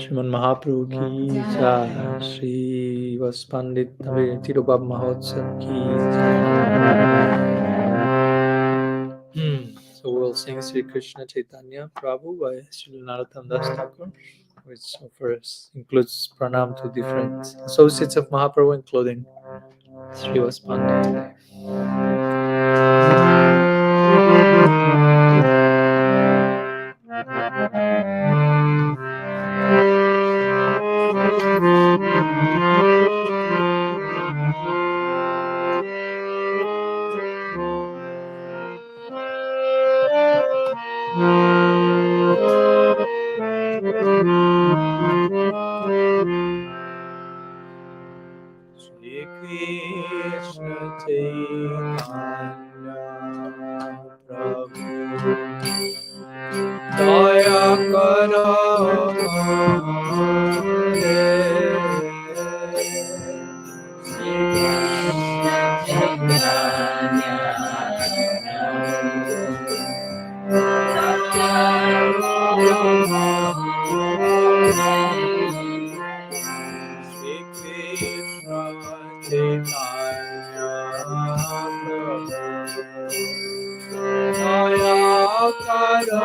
Shriman Mahaprabhu ki jai, Srivasa Pandita TIROBHAVA Mahotsava ki jai. So we'll sing Sri Krishna Chaitanya Prabhu by Sri Narottam Das Thakur, which offers includes pranam to different associates of Mahaprabhu, including Srivasa Pandita. Shri Krishna Chaitanya Prabhu Daya Karo Shri Krishna Chaitanya Shri Krishna Chaitanya Daya Karo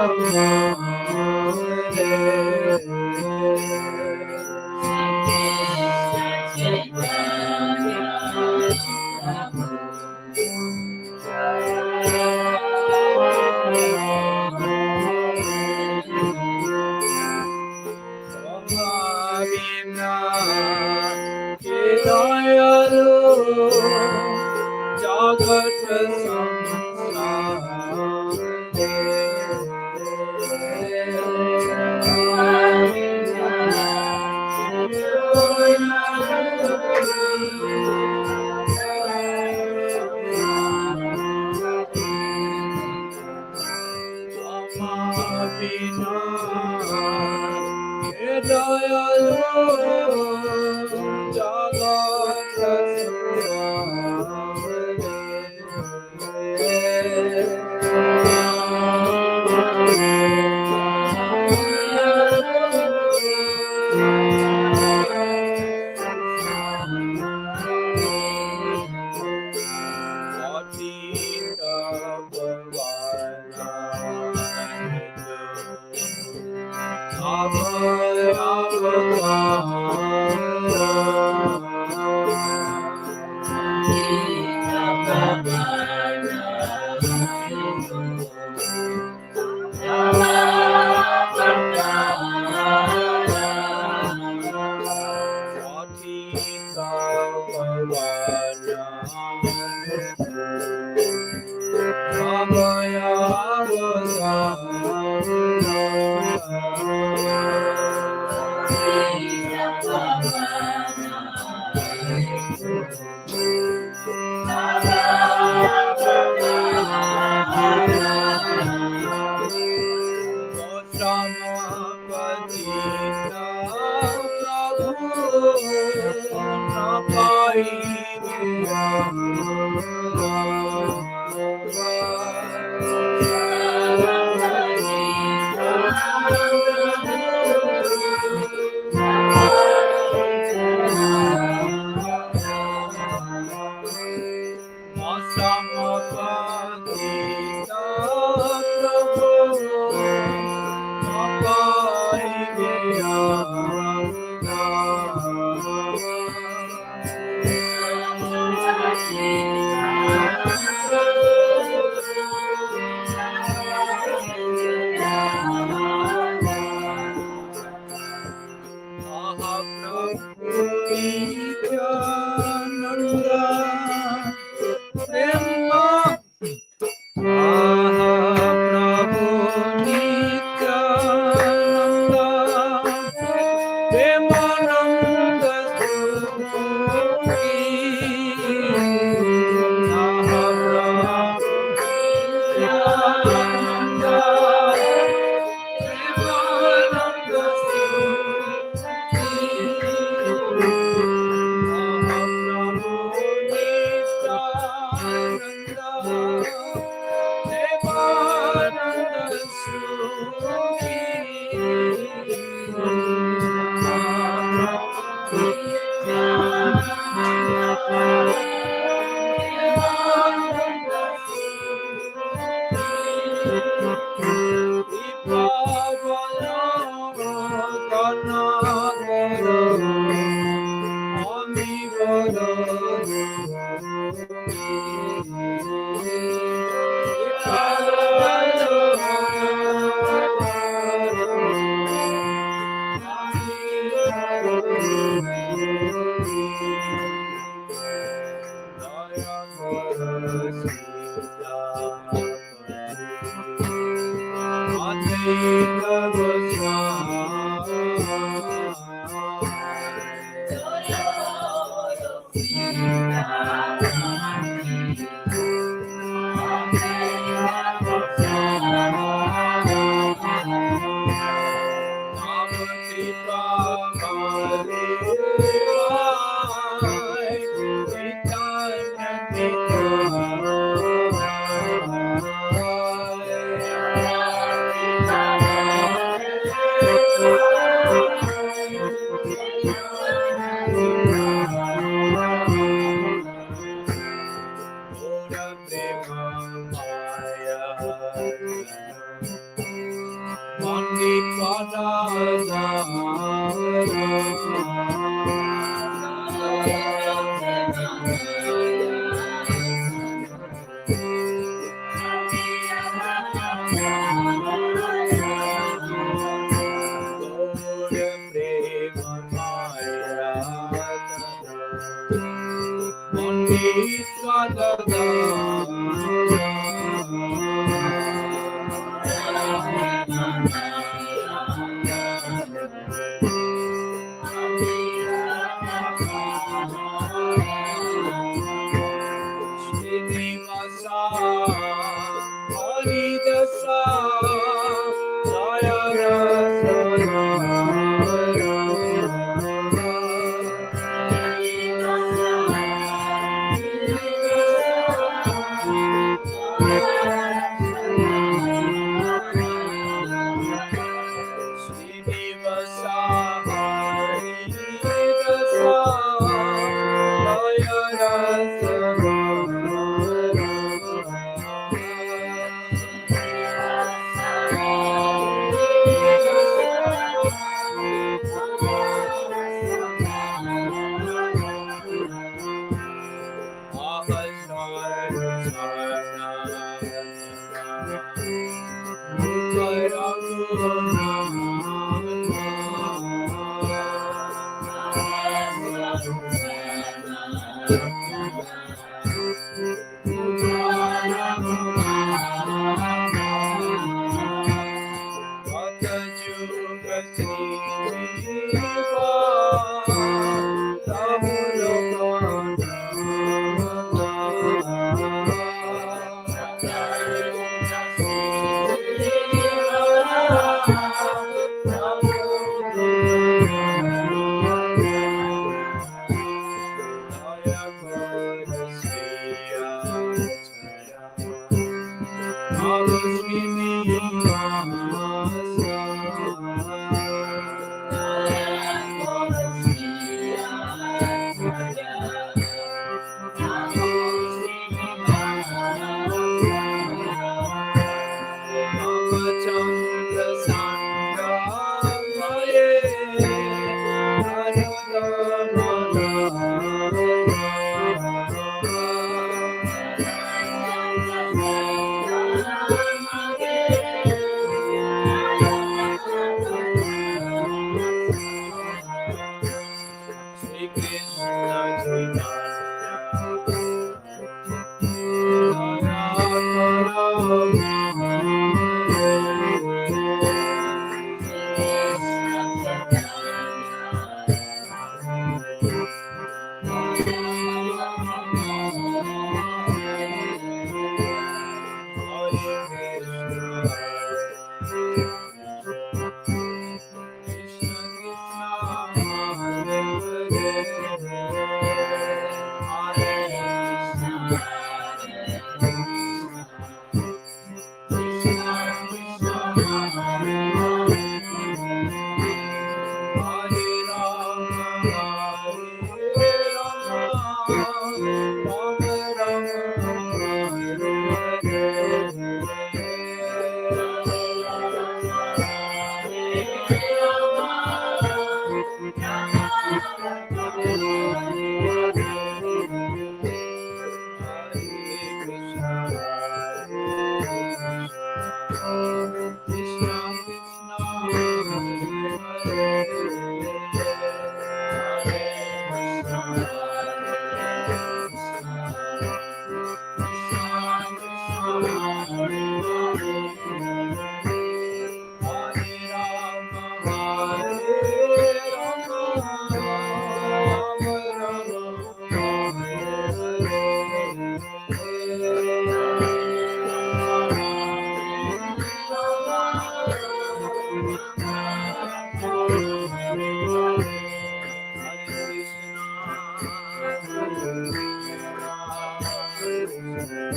Okay.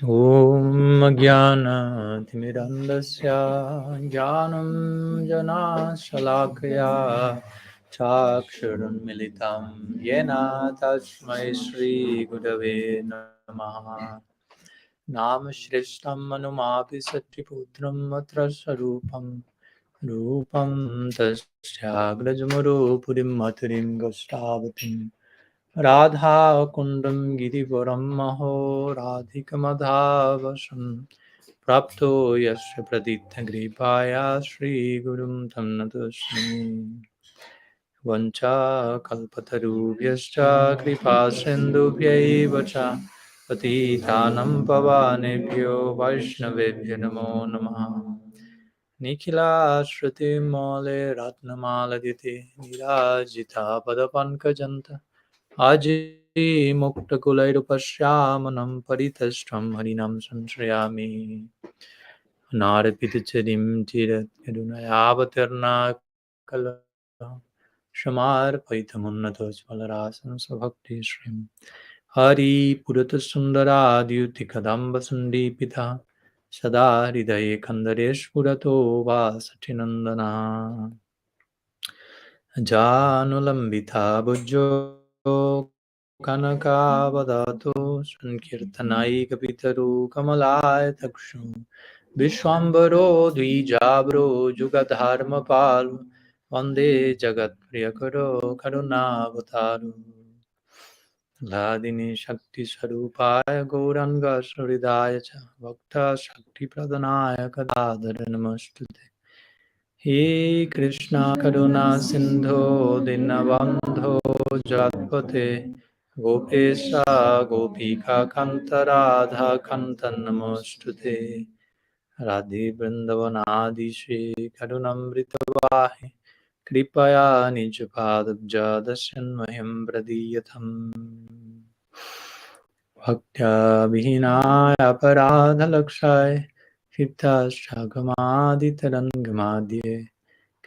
Om Jnana Timirandasya Jnanam Jana Shalakaya Chaksharun Militam Yena Tasmai Shri Gurave Namaha Nam Shrishtam Manumapi Satriputram Matra Sarupam Rupam Tasya Grajamuru Purim Maturim Gostavatim Radha Kundam Girivaram Maho Radhikamadhavasam Prapto Yasya Praditha Gripaya Sri Gurum Tamnatusmi Vancha Kalpatarubhyascha Kripa Sindhubhyaiva cha Patitanam Pavanebhyo Vaishnavebhyo Namo Namaha Nikhila Shruti Mole Ratnamala Diti Nirajita Padapankajanta Aji Mukta Kulairupashyamanam Paritashtam Harinam Sanshayami Narapitacharim Tirat Kadunayavatarna Kala Shamar Paitamunnatos Valarasan Savakti Shrim Hari Purata Sundara Dyuti Kadamba Sundipita Sada Hridaye Kandaresh Purato Vasatinandana Janulambita Bujjo Kanakavadato Sankirtanai Kapitaru Kamalaya Takshu Vishwambaro Dwijabro Jugadharma Palu Vande Jagat Priyakaro Karunavataru Hladini Shakti Sarupaya Gauranga Suridaya Cha Bhakta Shakti Pradhanaya Kadadara Namastute He Krishna Karuna Sindho Dinabandho Jatpate Gopesha Gopika Kanta Radha Kanta Namostute Radhe Vrindavanadi Shri Karunamrita Vahi Kripaya Nijpadabja Dasyanmahim Pradiyatam Bhaktya Vihinaya Aparadha Lakshaya Shitash Chagamadi Tarangamadye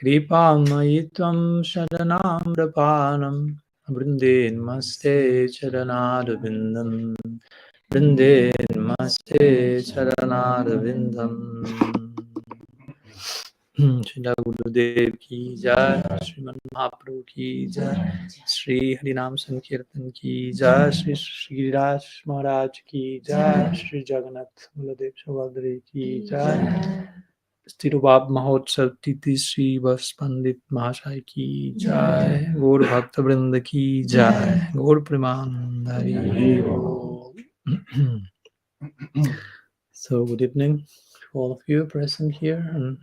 Kripamayitam sharanam rapanam Vrinden maste charanarvindam Vrinden maste charanarvindam. Srila Gurudev ki jai, Sriman Mahaprabhu ki jai, Sri Harinam Sankirtan ki jai, Sri Raj Maharaj ki jai, Sri Jagannath Baladev Subhadri ki jai, TIROBHAVA Mahotsav Titi Sri Vas Pandit Mahashai ki jai, Gaur Bhakta Vrinda ki jai, Gaur Premanandari. So good evening to all of you present here, and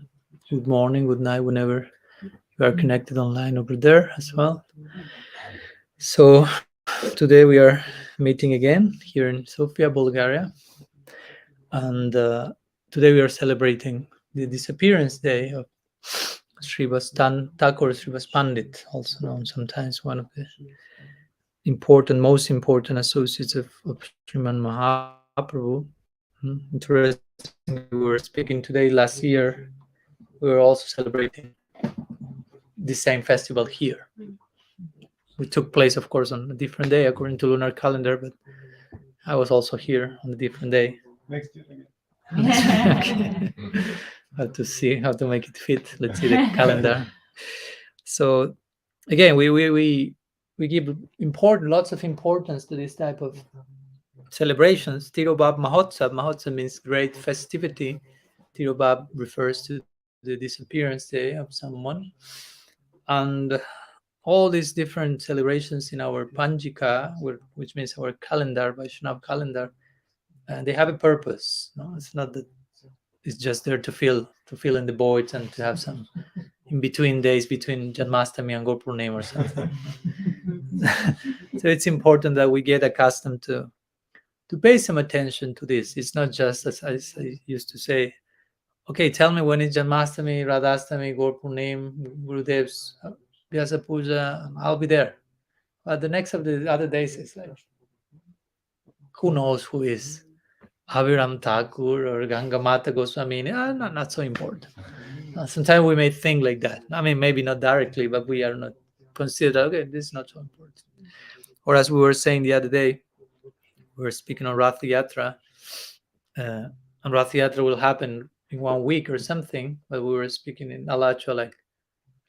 good morning, good night, whenever you are connected online over there as well. So today we are meeting again here in Sofia, Bulgaria, and today we are celebrating the disappearance day of Srivas Thakur, Srivas Pandit, also known sometimes one of the most important associates of Sriman Mahaprabhu. Interestingly, we were speaking today. Last year, we were also celebrating the same festival here. It took place, of course, on a different day according to lunar calendar, but I was also here on a different day. Next year again. Okay. Have to see how to make it fit. Let's see the calendar. So again, we give lots of importance to this type of celebrations. Tirobhava Mahotsav. Mahotsav means great festivity. Tirobhava refers to the disappearance day of someone. And all these different celebrations in our Panjika, which means our calendar, Vaishnava calendar, they have a purpose. No? It's not that it's just there to fill in the voids and to have some in between days between Janmastami and Gopurnima or something. So it's important that we get accustomed to pay some attention to this. It's not just, as I used to say, okay, tell me when is Janmastami, Radhastami, Gopurnim, Gurudev's Vyasa Puja, I'll be there. But the next of the other days is like, who knows who is Aviram Thakur or Ganga Mata Goswami? Not so important. Sometimes we may think like that. I mean, maybe not directly, but we are not considered, okay, this is not so important. Or as we were saying the other day, we were speaking on Rath Yatra, and Rath Yatra will happen in 1 week or something, but we were speaking in Alachua like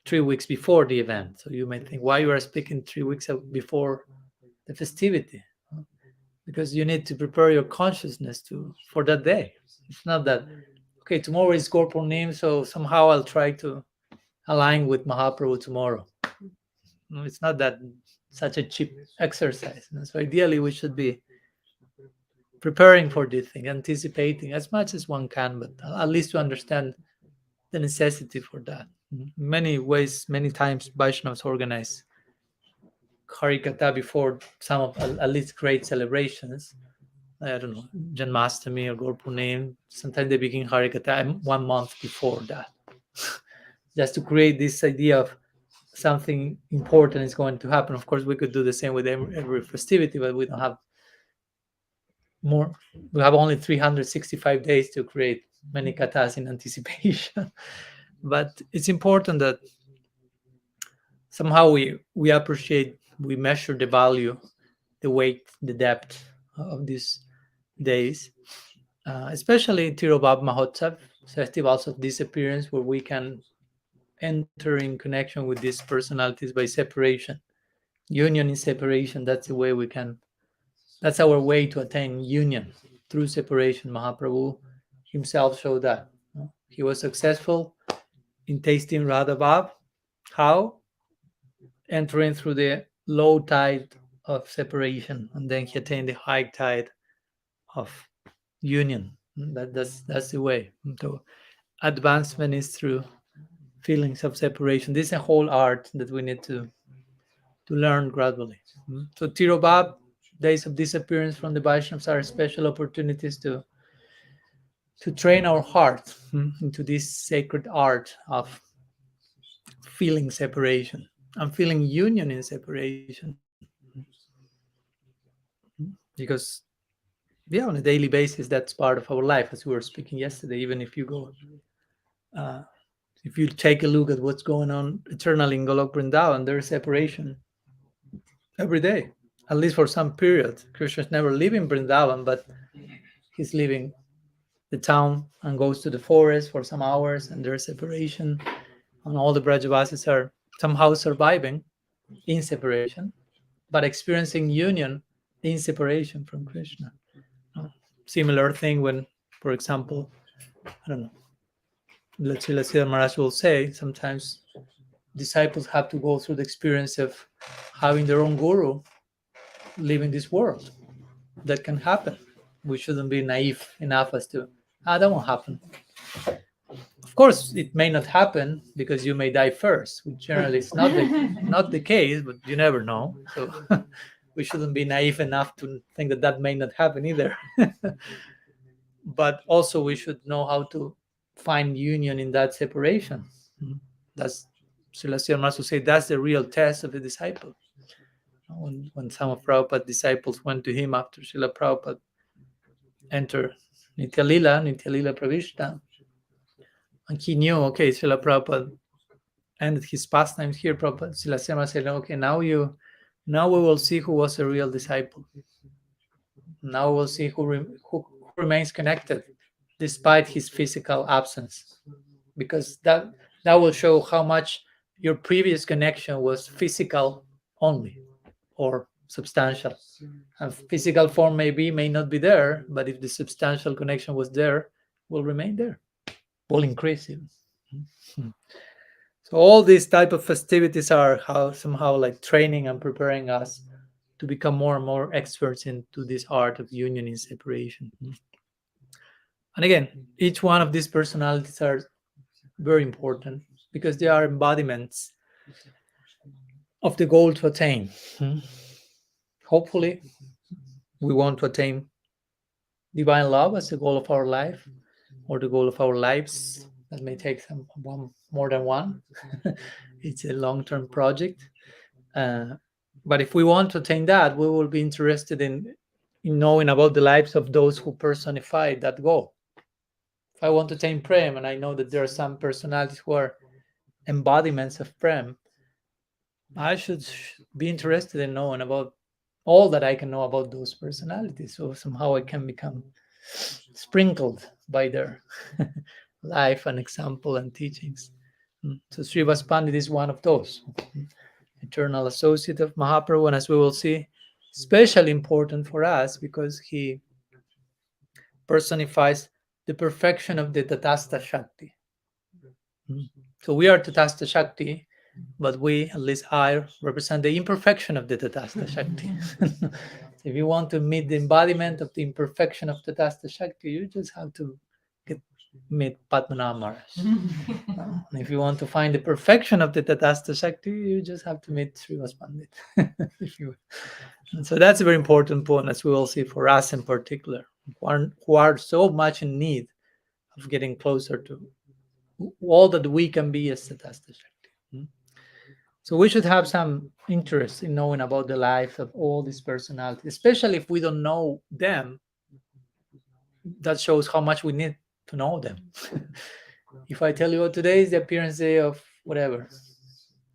3 weeks before the event. So you may think, why you are speaking 3 weeks before the festivity? Because you need to prepare your consciousness for that day. It's not that, okay, tomorrow is Gopurnim, so somehow I'll try to align with Mahaprabhu tomorrow. No, it's not that such a cheap exercise. So ideally, we should be preparing for this thing, anticipating as much as one can, but at least to understand the necessity for that. In many ways, many times, Vaishnavas organize Harikatha before some of at least great celebrations. I don't know, Janmastami or Gopurnim. Sometimes they begin Harikatha 1 month before that, just to create this idea of something important is going to happen. Of course, we could do the same with every festivity, but we don't have more. We have only 365 days to create many kathas in anticipation. But it's important that somehow we appreciate, we measure the value, the weight, the depth of these days, especially Tirobhava Mahotsav, festivals of disappearance, where we can enter in connection with these personalities by separation, union in separation. That's the way we can, that's our way to attain union through separation. Mahaprabhu himself showed that. He was successful in tasting Radha Bhav. How? Entering through the low tide of separation, and then he attained the high tide of union. That's the way. So advancement is through feelings of separation. This is a whole art that we need to learn gradually. So Tirobhava, days of disappearance from the Vaishnavas, are special opportunities to train our heart into this sacred art of feeling separation and feeling union in separation. Because on a daily basis, that's part of our life, as we were speaking yesterday. Even if you go If you take a look at what's going on eternally in Golok Vrindavan, there's separation every day, at least for some period. Krishna's never leaving Vrindavan, but he's leaving the town and goes to the forest for some hours, and there's separation. And all the Brajavasis are somehow surviving in separation, but experiencing union in separation from Krishna. Similar thing when, for example, I don't know, let's say Maharaj will say sometimes disciples have to go through the experience of having their own guru leaving this world. That can happen. We shouldn't be naive enough as to, that won't happen. Of course, it may not happen because you may die first, which generally is not the case, but you never know. So we shouldn't be naive enough to think that that may not happen either. But also we should know how to find union in that separation. That's Srila Maharaj say that's the real test of a disciple. When some of Prabhupada's disciples went to him after Srila Prabhupada entered Nitya Lila Pravishta, and he knew, okay, Srila Prabhupada ended his pastimes here. Prabhupada, Srila Sema said, okay, now we will see who was a real disciple. Now we'll see who remains connected despite his physical absence, because that will show how much your previous connection was physical only or substantial. And physical form may not be there, but if the substantial connection was there, will remain there, will increase even. So all these type of festivities are somehow like training and preparing us to become more and more experts into this art of union in separation. And again, each one of these personalities are very important because they are embodiments of the goal to attain. Hopefully, we want to attain divine love as the goal of our life or the goal of our lives. That may take more than one. It's a long-term project. But if we want to attain that, we will be interested in knowing about the lives of those who personify that goal. If I want to attain Prem, and I know that there are some personalities who are embodiments of Prem, I should be interested in knowing about all that I can know about those personalities, so somehow I can become sprinkled by their life and example and teachings. So Srivas Pandit is one of those. Eternal associate of Mahaprabhu, and as we will see, especially important for us because he personifies the perfection of the Tatastha Shakti. So we are Tatastha Shakti, but we, at least I, represent the imperfection of the Tatastha Shakti. If you want to meet the embodiment of the imperfection of Tatastha Shakti, you just have to meet Padmanabha Maharaj. And if you want to find the perfection of the Tatastha Shakti, you just have to meet Srivas Pandit. And so that's a very important point, as we will see for us in particular, who are so much in need of getting closer to all that we can be as Tatastha Shakti. So we should have some interest in knowing about the life of all these personalities, especially if we don't know them. That shows how much we need to know them. If I tell you, today is the appearance day of whatever,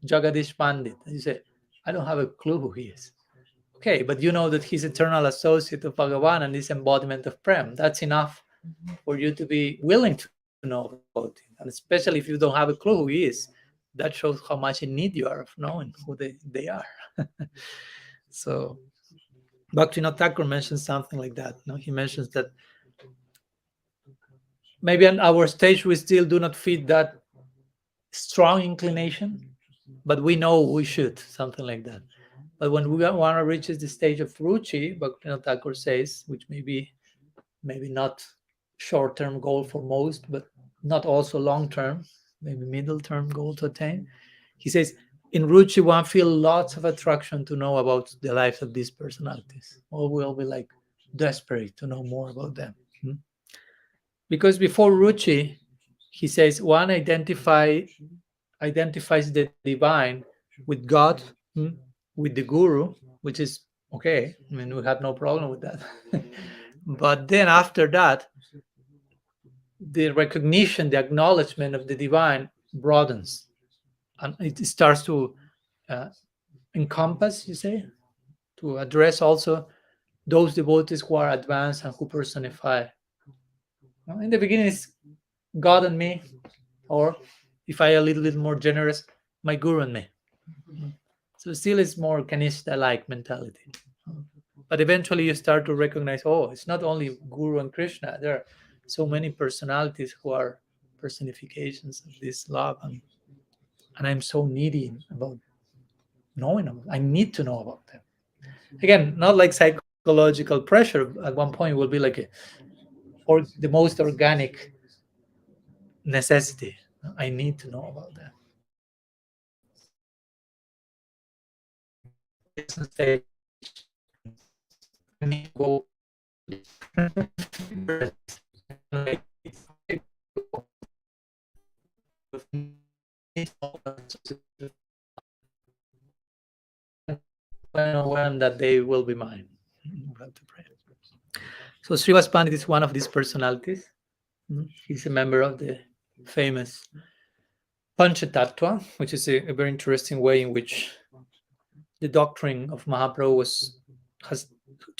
Jagadish Pandit, and you say, I don't have a clue who he is. Okay, but you know that he's eternal associate of Bhagavan and this embodiment of Prem. That's enough for you to be willing to know about him. And especially if you don't have a clue who he is, that shows how much in need you are of knowing who they are. So Bhaktivinoda Thakur mentions something like that. No? He mentions that maybe on our stage we still do not feel that strong inclination, but we know we should, something like that. But when we want to reach the stage of Ruchi, Bhaktivinoda Thakur says, which maybe not short-term goal for most, but not also long-term, maybe middle-term goal to attain. He says, in Ruchi, one feels lots of attraction to know about the lives of these personalities. Or we'll be like desperate to know more about them. Because before Ruchi, he says, one identifies the divine with God, with the Guru, which is okay. I mean, we have no problem with that. But then after that, the recognition, the acknowledgement of the divine broadens, and it starts to encompass, you say, to address also those devotees who are advanced and who personify. In the beginning, it's God and me, or if I am a little bit more generous, my guru and me. So still it's more Kanishta-like mentality. But eventually you start to recognize, oh, it's not only Guru and Krishna. There are so many personalities who are personifications of this love. And I'm so needy about knowing them. I need to know about them. Again, not like psychological pressure. At one point it will be like or the most organic necessity. I need to know about that. Stage, I need to go. When that day will be mine. We have to pray. So Srivas Pandit is one of these personalities. He's a member of the famous Panchatattva, which is a very interesting way in which the doctrine of Mahaprabhu has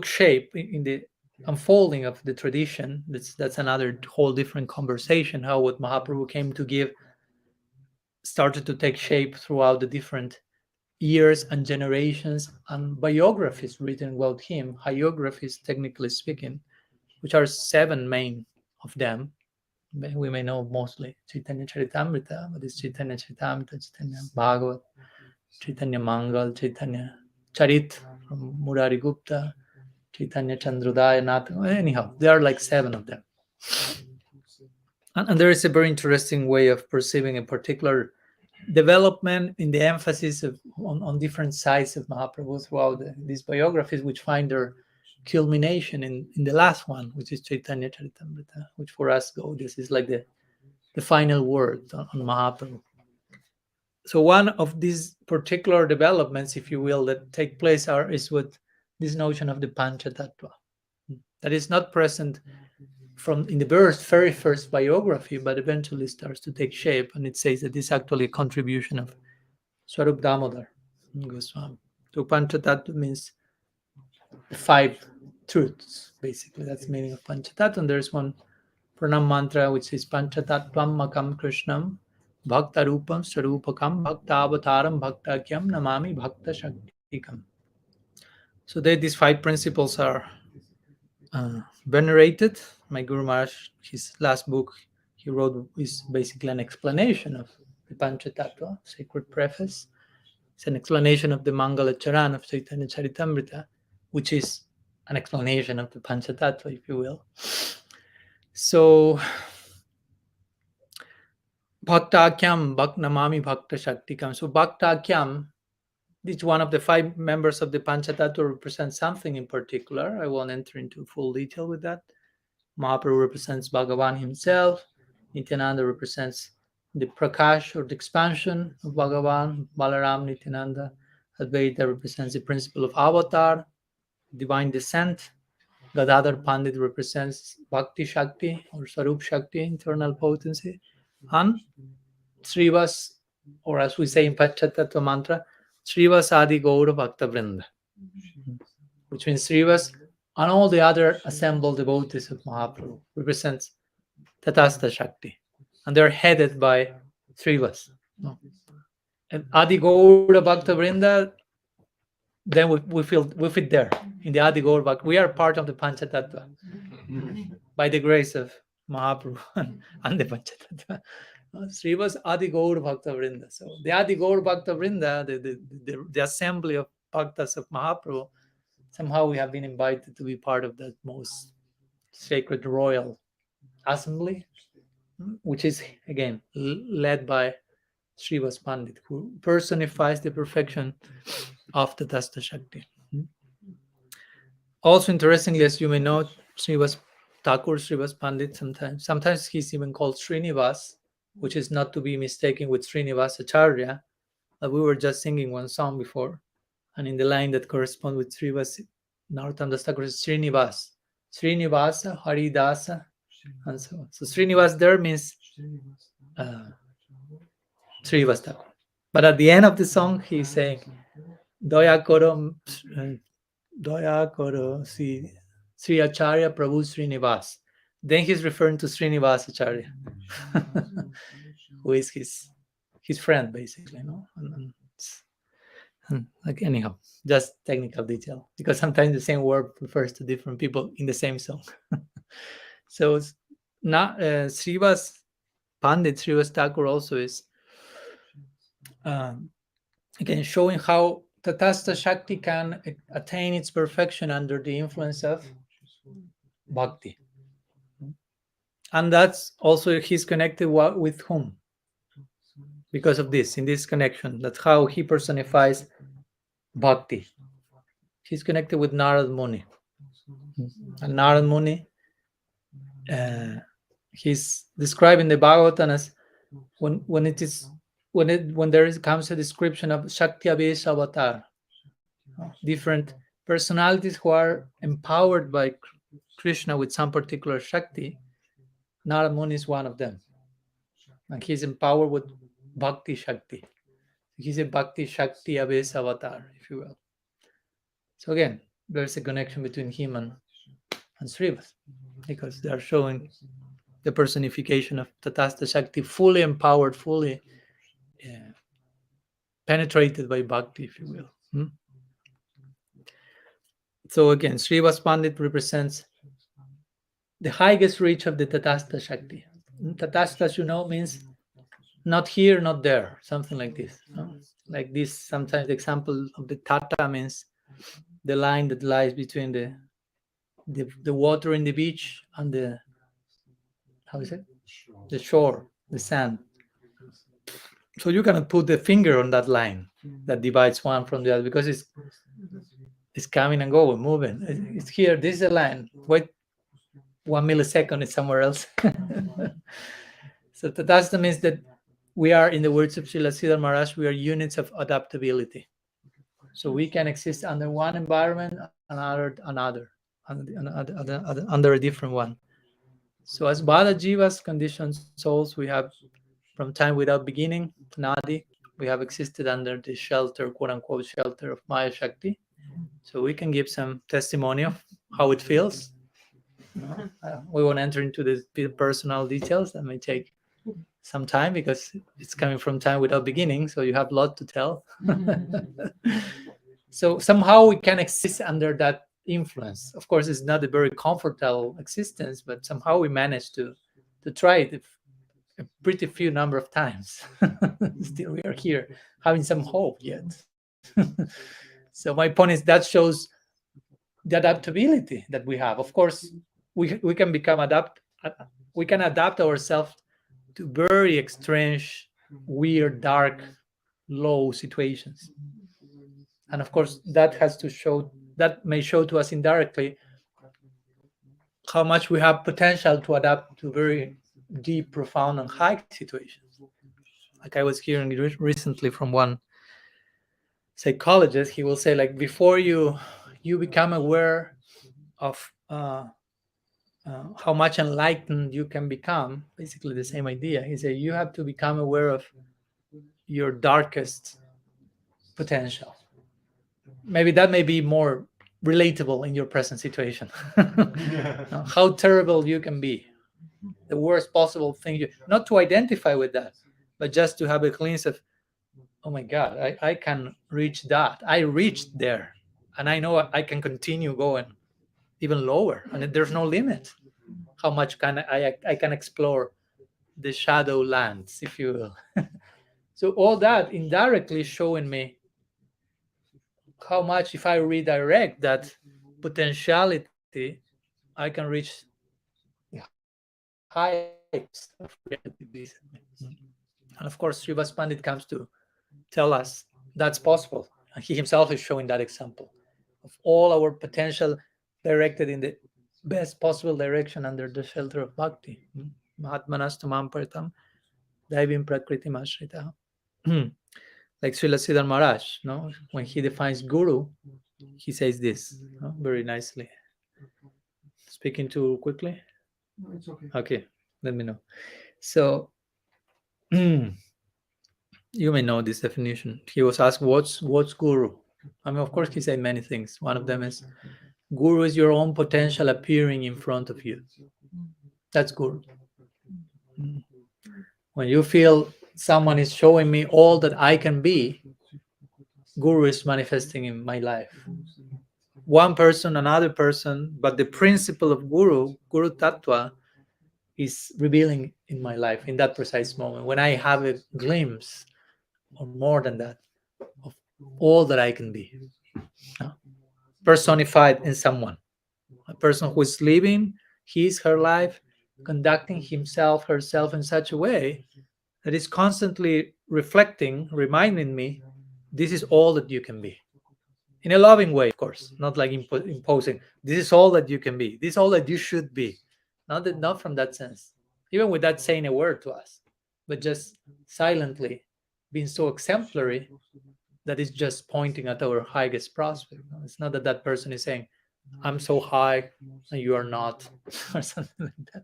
shape in the unfolding of the tradition. That's another whole different conversation, how what Mahaprabhu came to give started to take shape throughout the different years and generations, and biographies written about him, hagiographies technically speaking, which are 7 main of them. We may know mostly Chaitanya Charitamrita, but it's Chaitanya Charitamrita, Chaitanya Bhagavat, Chaitanya Mangal, Chaitanya Charit from Murari Gupta, Chaitanya Chandrodaya Nath. Anyhow, there are like 7 of them. And there is a very interesting way of perceiving a particular development in the emphasis on different sides of Mahaprabhu throughout these biographies, which find their culmination in the last one, which is Chaitanya Charitamrita, which for us this is like the final word on Mahaprabhu. So one of these particular developments, if you will, that take place is what this notion of the Panchatattva, that is not present in the very first biography, but eventually starts to take shape, and it says that this is actually a contribution of Swarup Damodar Goswami. So Panchatattva means the 5 truths, basically. That's the meaning of Panchatattva. And there's one pranam mantra which says Panchatattvam makam krishnam bhakta rupam sarupakam bhakta avataram bhaktakyam namami bhakta shaktikam. So these 5 principles are venerated. My Guru Maharaj, his last book he wrote is basically an explanation of the Panchatattva, sacred preface. It's an explanation of the Mangala Charan of Chaitanya Charitamrita, which is an explanation of the Panchatattva, if you will. So, Bhaktakyam Bhaknamami Bhakta Shaktikam. So, Bhaktakyam, each one of the 5 members of the Panchatattva represents something in particular. I won't enter into full detail with that. Mahaprabhu represents Bhagavan himself. Nityananda represents the Prakash or the expansion of Bhagavan. Balaram, Nityananda. Advaita represents the principle of avatar, divine descent. Gadadhar Pandit represents Bhakti Shakti or Sarup Shakti, internal potency. And Srivas, or as we say in Panchatattva mantra, Srivas Adi Gaura Bhakta Vrinda, which means Srivas and all the other assembled devotees of Mahaprabhu represents Tatastha Shakti. And they're headed by Srivas. And Adi Gaura Bhakta Vrinda, then we fit there in the Adi Gaura Bhakta. We are part of the Panchatattva by the grace of Mahaprabhu and the Panchatattva. Srivas Adi Gaur Bhakta Vrinda. So the Adi Gaur Bhakta Vrinda, the assembly of Bhaktas of Mahaprabhu, somehow we have been invited to be part of that most sacred royal assembly, which is again led by Srivas Pandit, who personifies the perfection of the Tatastha Shakti. Also, interestingly, as you may know, Srivas Pandit, sometimes he's even called Srinivas, which is not to be mistaken with Srinivasa Acharya. We were just singing one song before, and in the line that corresponds with Srivas, Narottam Das Thakur is Srinivas, Srinivasa, Haridasa, and so on. So Srinivas there means Srivas Thakur. But at the end of the song, he's saying, Doya Koro, Doya Koro, Sri Acharya Prabhu Srinivas. Then he's referring to Srinivas Acharya, who is his friend, basically. No? Like anyhow, just technical detail, because sometimes the same word refers to different people in the same song. So now Srivas Pandit Srivas Thakur also is again showing how Tatastha Shakti can attain its perfection under the influence of bhakti. And that's also he's connected with whom? Because of this, in this connection, that's how he personifies bhakti. He's connected with Narad Muni. And Narad Muni, he's describing the Bhagavatam as when there comes a description of Shakti Abhesa Avatar, different personalities who are empowered by Krishna with some particular Shakti. Narad Muni is one of them. And he's empowered with Bhakti Shakti. He's a Bhakti Shakti Abhesa Avatar, if you will. So again, there's a connection between him and Srivas, because they are showing the personification of Tatastha Shakti, fully empowered, fully penetrated by Bhakti, if you will. So again, Srivas Pandit represents the highest reach of the Tatastha Shakti. Tatastha, as you know, means not here, not there, something like this. Like this, sometimes the example of the Tata means the line that lies between the water in the beach and the, how is it? The shore, the sand. So you cannot put the finger on that line that divides one from the other, because it's coming and going, moving. It's here, this is a line. Wait 1 millisecond, it's somewhere else. So Tatastha means that we are, in the words of Srila Siddhar Maharaj, we are units of adaptability. So we can exist under one environment, under a different one. So as Bala Jivas, conditioned souls, we have from time without beginning, Nadi, we have existed under the shelter, quote unquote, shelter of Maya Shakti. So we can give some testimony of how it feels. We won't enter into the personal details. That may take some time because it's coming from time without beginning. So you have a lot to tell. So somehow we can exist under that influence. Of course, it's not a very comfortable existence, but somehow we manage to try it a pretty few number of times. Still, we are here having some hope yet. So my point is that shows the adaptability that we have. Of course, we can we can adapt ourselves to very strange, weird, dark, low situations. And of course, that may show to us indirectly how much we have potential to adapt to very deep, profound, and high situations. Like I was hearing recently from one psychologist, he will say, like, before you become aware of how much enlightened you can become, basically the same idea. He said you have to become aware of your darkest potential. Maybe that may be more relatable in your present situation. How terrible you can be, the worst possible thing, not to identify with that, but just to have a glimpse of, oh my God, I can reach that. I reached there, and I know I can continue going even lower, and there's no limit. How much can I can explore the shadow lands, if you will. So all that indirectly showing me how much, if I redirect that potentiality, I can reach the heights of reality. And of course, Srivas Pandit comes to tell us that's possible. And he himself is showing that example of all our potential directed in the best possible direction under the shelter of bhakti. Mahatmanastu Mampartam Daivim Prakritim Ashrita. Like Srila Siddhar Maharaj, no? When he defines guru, he says this very nicely. Speaking too quickly? No, it's okay. Okay, let me know. So You may know this definition. He was asked, what's guru? I mean, of course, he said many things. One of them is, guru is your own potential appearing in front of you. That's guru. When you feel someone is showing me all that I can be, guru is manifesting in my life. One person, another person, but the principle of guru tattva, is revealing in my life in that precise moment when I have a glimpse, or more than that, of all that I can be, personified in someone, a person who is living her life, conducting himself, herself in such a way that is constantly reflecting, reminding me, this is all that you can be. In a loving way, of course, not like imposing, this is all that you can be, this is all that you should be. Not from that sense, even without saying a word to us, but just silently being so exemplary that is just pointing at our highest prospect. It's not that that person is saying, I'm so high and you are not, or something like that.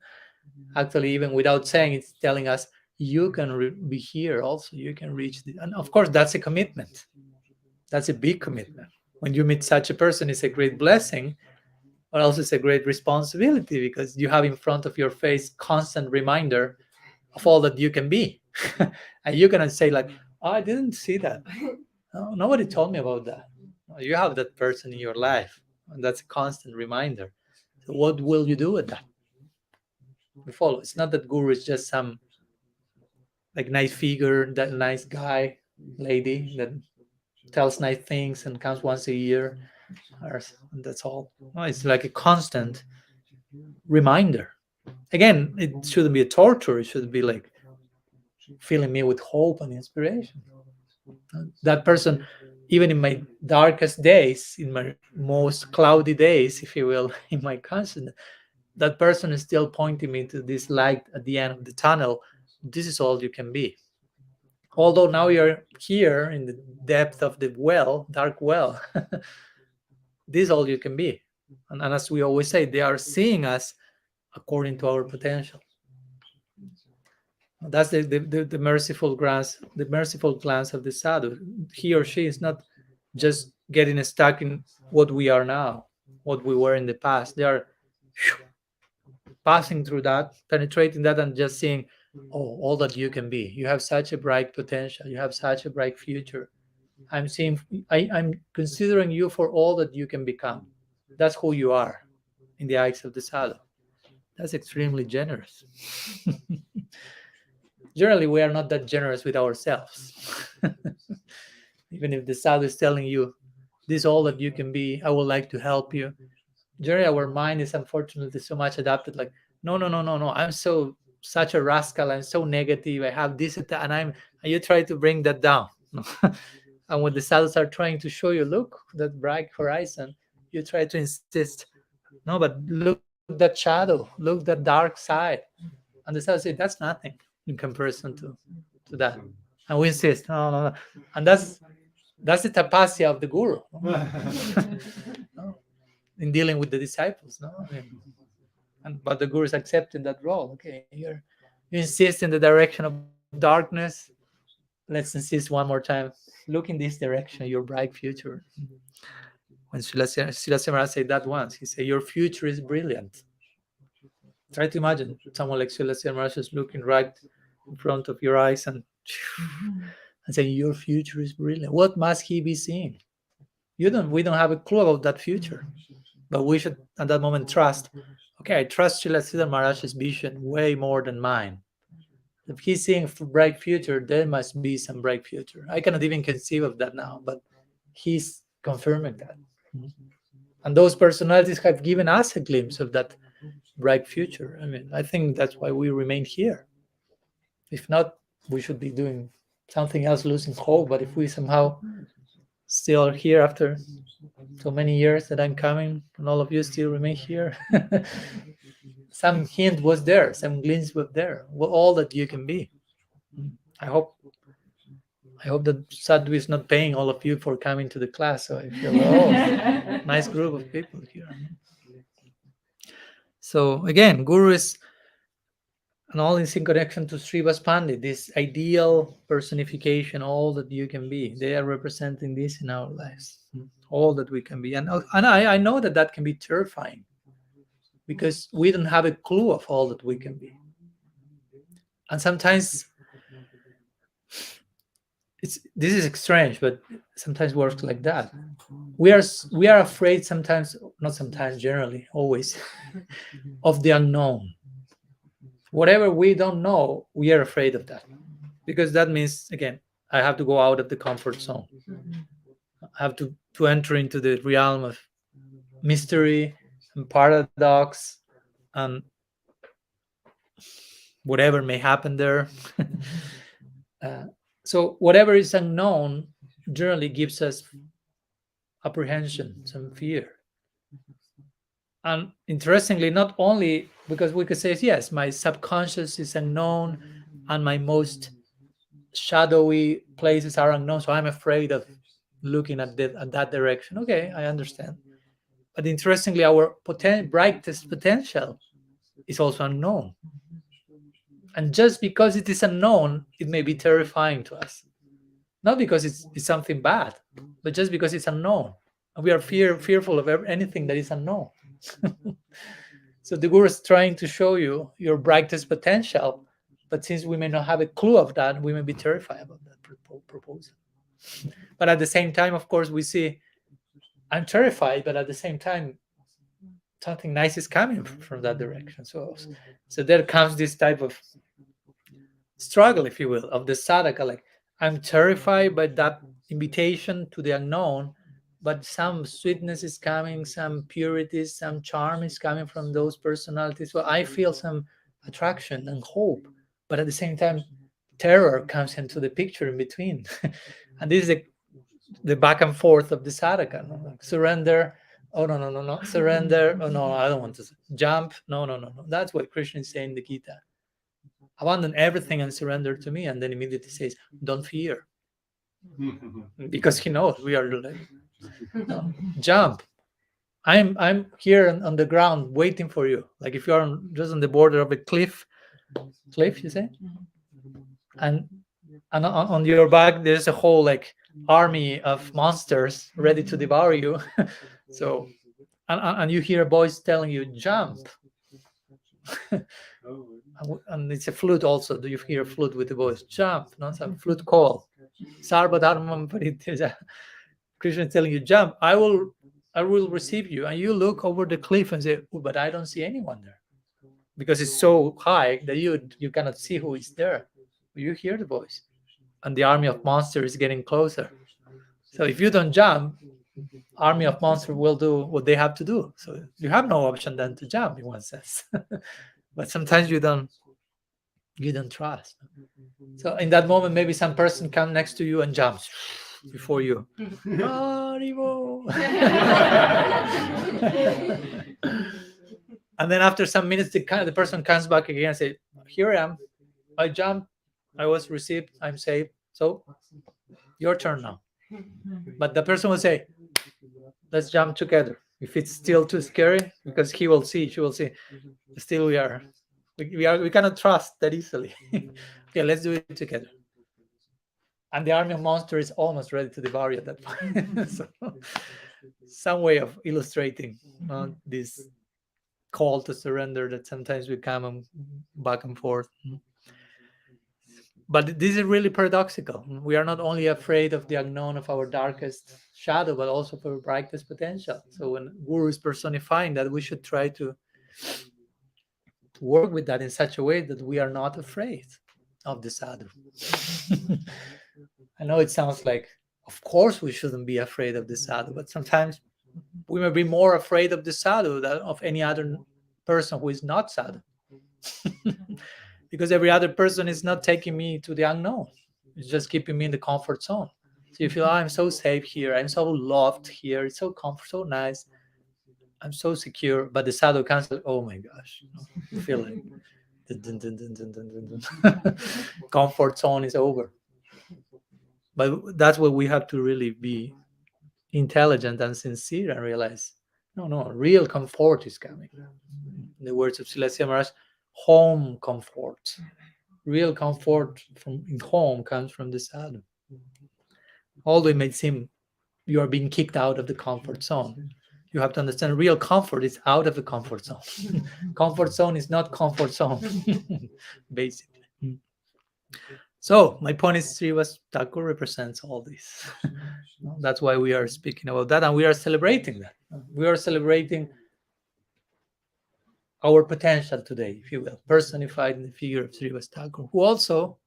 Actually, even without saying, it's telling us, you can be here also, you can reach the, and of course that's a commitment. That's a big commitment. When you meet such a person, it's a great blessing, but also it's a great responsibility, because you have in front of your face constant reminder of all that you can be. And you cannot say like, oh, I didn't see that. No, nobody told me about that. No, you have that person in your life, and that's a constant reminder. So what will you do with that? We follow. It's not that guru is just some like nice figure, that nice guy, lady that tells nice things and comes once a year, or that's all. No, it's like a constant reminder. Again, it shouldn't be a torture. It should be like filling me with hope and inspiration. That person, even in my darkest days, in my most cloudy days, if you will, in my consciousness, that person is still pointing me to this light at the end of the tunnel. This is all you can be. Although now you're here in the depth of the well, dark well, this is all you can be. And as we always say, they are seeing us according to our potential. That's the merciful glance, of the sadhu. He or she is not just getting stuck in what we are now, what we were in the past. They are passing through that, penetrating that, and just seeing, oh, all that you can be. You have such a bright potential. You have such a bright future. I'm considering you for all that you can become. That's who you are in the eyes of the sadhu. That's extremely generous. Generally, we are not that generous with ourselves. Even if the sadhu is telling you, this is all that you can be, I would like to help you. Generally, our mind is unfortunately so much adapted, like, no, I'm such a rascal, I'm so negative, I have this and that, and you try to bring that down. And when the sadhus are trying to show you, look, that bright horizon, you try to insist, no, but look that shadow, look that dark side. And the sadhu say, that's nothing in comparison to that. And we insist, no. And that's the tapasya of the guru. No? In dealing with the disciples. No? But the guru is accepting that role. Okay, you insist in the direction of darkness. Let's insist one more time. Look in this direction, your bright future. When Srila Maharaj said that once, he said, your future is brilliant. Try to imagine someone like Srila Maharaj is looking right in front of your eyes and saying, your future is brilliant. What must he be seeing? We don't have a clue about that future. But we should, at that moment, trust. Okay, I trust Srila Maharaj's vision way more than mine. If he's seeing a bright future, there must be some bright future. I cannot even conceive of that now, but he's confirming that. And those personalities have given us a glimpse of that bright future. I mean, I think that's why we remain here. If not, we should be doing something else, losing hope. But if we somehow still are here after so many years that I'm coming, and all of you still remain here, some hint was there, some glimpse was there, all that you can be. I hope that Sadhu is not paying all of you for coming to the class. So I feel, nice group of people here. So again, Guru is And all is in connection to Srivas Pandit, this ideal personification, all that you can be. They are representing this in our lives, all that we can be. And I know that that can be terrifying because we don't have a clue of all that we can be. And sometimes this is strange, but sometimes works like that. We are afraid sometimes, not sometimes, generally, always, of the unknown. Whatever we don't know, we are afraid of that, because that means, again, I have to go out of the comfort zone. I have to enter into the realm of mystery and paradox and whatever may happen there. So whatever is unknown generally gives us apprehension, some fear. And interestingly, not only because we could say, yes, my subconscious is unknown and my most shadowy places are unknown, so I'm afraid of looking at that direction. Okay, I understand. But interestingly, our brightest potential is also unknown. And just because it is unknown, it may be terrifying to us. Not because it's something bad, but just because it's unknown. And we are fearful of anything that is unknown. So the Guru is trying to show you your brightest potential, but since we may not have a clue of that, we may be terrified about that proposal. But at the same time, of course, we see I'm terrified, but at the same time, something nice is coming from that direction. So there comes this type of struggle, if you will, of the sadhaka. Like, I'm terrified by that invitation to the unknown, but some sweetness is coming, some purity, some charm is coming from those personalities. So I feel some attraction and hope, but at the same time, terror comes into the picture in between. And this is the back and forth of the sadhaka. No? Like, surrender. Oh, no. Surrender. Oh, no, I don't want to jump. No. That's what Krishna is saying in the Gita. Abandon everything and surrender to me. And then immediately says, don't fear. Because he knows we are like, no, jump. I'm here on the ground waiting for you. Like if you're just on the border of a cliff, you say? And on your back, there's a whole like army of monsters ready to devour you. So, and you hear a voice telling you, jump. And it's a flute also. Do you hear a flute with the voice? Jump, not some flute call. Sarva dharmam parityaja. Krishna is telling you, jump. I will receive you. And you look over the cliff and say, oh, but I don't see anyone there. Because it's so high that you cannot see who is there. You hear the voice. And the army of monsters is getting closer. So if you don't jump, army of monsters will do what they have to do. So you have no option then to jump, in one sense. But sometimes you don't trust. So in that moment, maybe some person comes next to you and jumps before you. And then after some minutes, the person comes back again and says, here I am. I jumped. I was received. I'm saved. So your turn now. But the person will say, let's jump together. If it's still too scary, because she will see. Still we cannot trust that easily. Okay, let's do it together. And the army of monsters is almost ready to devour you at that point. So, some way of illustrating this call to surrender that sometimes we come back and forth. But this is really paradoxical. We are not only afraid of the unknown of our darkest shadow, but also for our brightest potential. So when Guru is personifying that, we should try to work with that in such a way that we are not afraid of the sadhu. I know it sounds like, of course we shouldn't be afraid of the sadhu, but sometimes we may be more afraid of the sadhu than of any other person who is not sadhu. Because every other person is not taking me to the unknown. It's just keeping me in the comfort zone. So you feel, I'm so safe here. I'm so loved here. It's so comfort, so nice. I'm so secure. But the sadhu comes, oh my gosh. You feel like comfort zone is over. But that's what we have to really be intelligent and sincere and realize, no, real comfort is coming. In the words of Silasya Maharaj, home comfort. Real comfort from in home comes from the sadhu. Although it may seem you are being kicked out of the comfort zone, you have to understand real comfort is out of the comfort zone. Comfort zone is not comfort zone, basically. So my point is Srivas Thakur represents all this. That's why we are speaking about that, and we are celebrating that. We are celebrating our potential today, if you will, personified in the figure of Srivas Thakur, who also,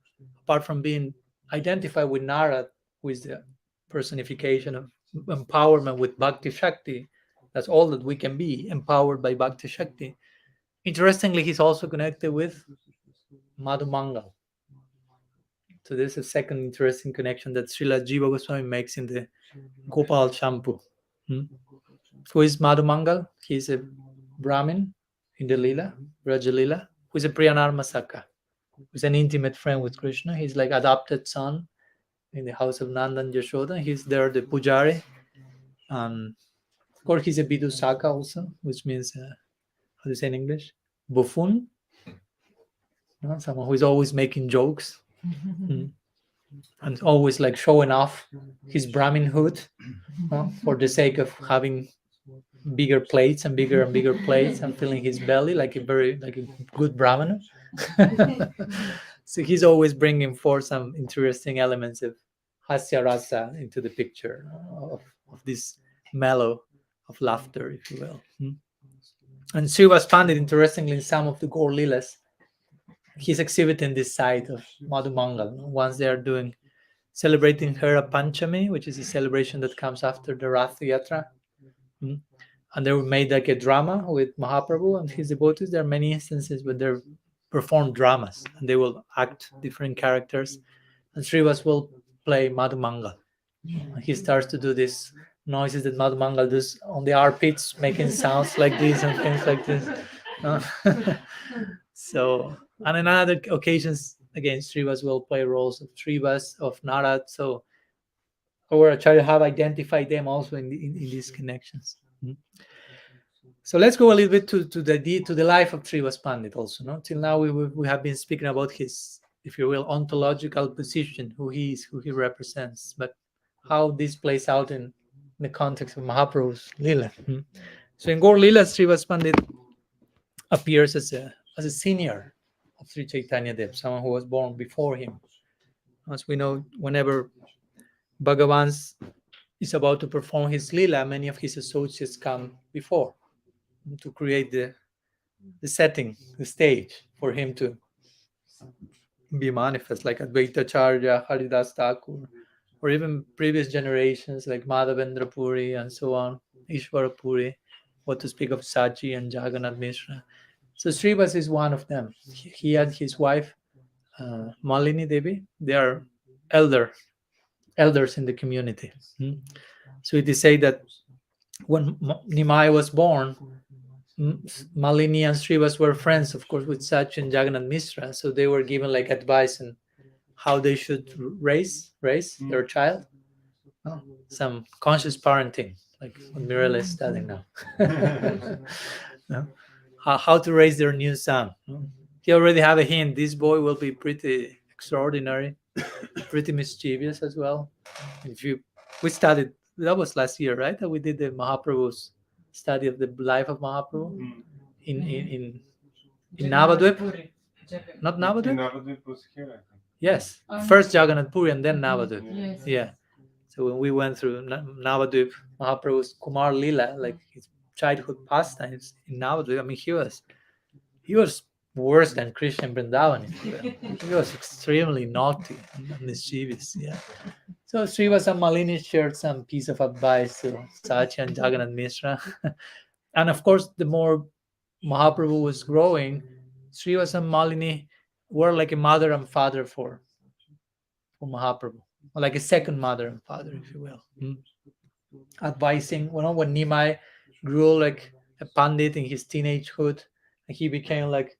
apart from being identified with Narad, who is the personification of empowerment with Bhakti Shakti, that's all that we can be, empowered by Bhakti Shakti. Interestingly, he's also connected with Madhu Mangal. So there's a second interesting connection that Srila Jiva Goswami makes in the Gopal Champu. Who is Madhu Mangal? He's a Brahmin in the Lila, Raja Lila, who is a Priyanarma Saka, who's an intimate friend with Krishna. He's like adopted son in the house of Nanda and Yashoda. He's there, the Pujari. Of course, he's a Bidusaka also, which means, how do you say in English? Buffoon. Someone who is always making jokes. And always like showing off his Brahminhood for the sake of having bigger plates and bigger plates and filling his belly like a good Brahmana. So he's always bringing forth some interesting elements of hasya rasa into the picture of this mellow of laughter, if you will. And Srivas Pandit, interestingly, in some of the Gaur Leelas, he's exhibiting this side of Madhu Mangal. Once they are celebrating Hera Panchami, which is a celebration that comes after the Rath Yatra. And they made like a drama with Mahaprabhu and his devotees. There are many instances where they perform dramas and they will act different characters. And Srivas will play Madhu Mangal. He starts to do these noises that Madhu Mangal does on the armpits, making sounds like this and things like this. So, and on other occasions, again, Srivas will play roles of Srivas, of Narad. So, our Acharya have identified them also in these connections. So let's go a little bit to the life of Srivas Pandit also. No? Till now we have been speaking about his, if you will, ontological position, who he is, who he represents, but how this plays out in the context of Mahaprabhu's Leela. So in Gaur Leela, Srivas Pandit appears as a senior of Sri Chaitanya Dev, someone who was born before him. As we know, whenever Bhagavan is about to perform his Leela, many of his associates come before to create the setting, the stage for him to be manifest, like Advaita Acharya, Haridas Thakur, or even previous generations like Madhavendra Puri and so on, Ishwara Puri, what to speak of Sachi and Jagannath Mishra. So Srivas is one of them. He had his wife, Malini Devi. They are elders in the community. So it is said that when Nimai was born, Malini and Srivas were friends, of course, with Sachi and Jagannath Mishra. So they were given like advice on how they should raise their child. Some conscious parenting, like what Mirella is studying now. How to raise their new son. He already have a hint. This boy will be pretty extraordinary, pretty mischievous as well. We studied, that was last year, right? That we did the Mahaprabhu's study of the life of Mahaprabhu in Navadvip. Not Navadvip? Navadvip was here, I think. Yes, first Jagannath Puri and then Navadvip. Yes. Yeah. So when we went through Navadvip, Mahaprabhu's Kumar Lila, like his childhood pastimes in Navadvip, I mean, he was worse than Krishna in Vrindavan. He was extremely naughty and mischievous. Yeah. So Srivas and Malini shared some piece of advice to Sachi and Jagannath Mishra. And of course, the more Mahaprabhu was growing, Srivas and Malini were like a mother and father for Mahaprabhu, or like a second mother and father, if you will. Advising, when Nimai grew like a pandit in his teenagehood, he became like,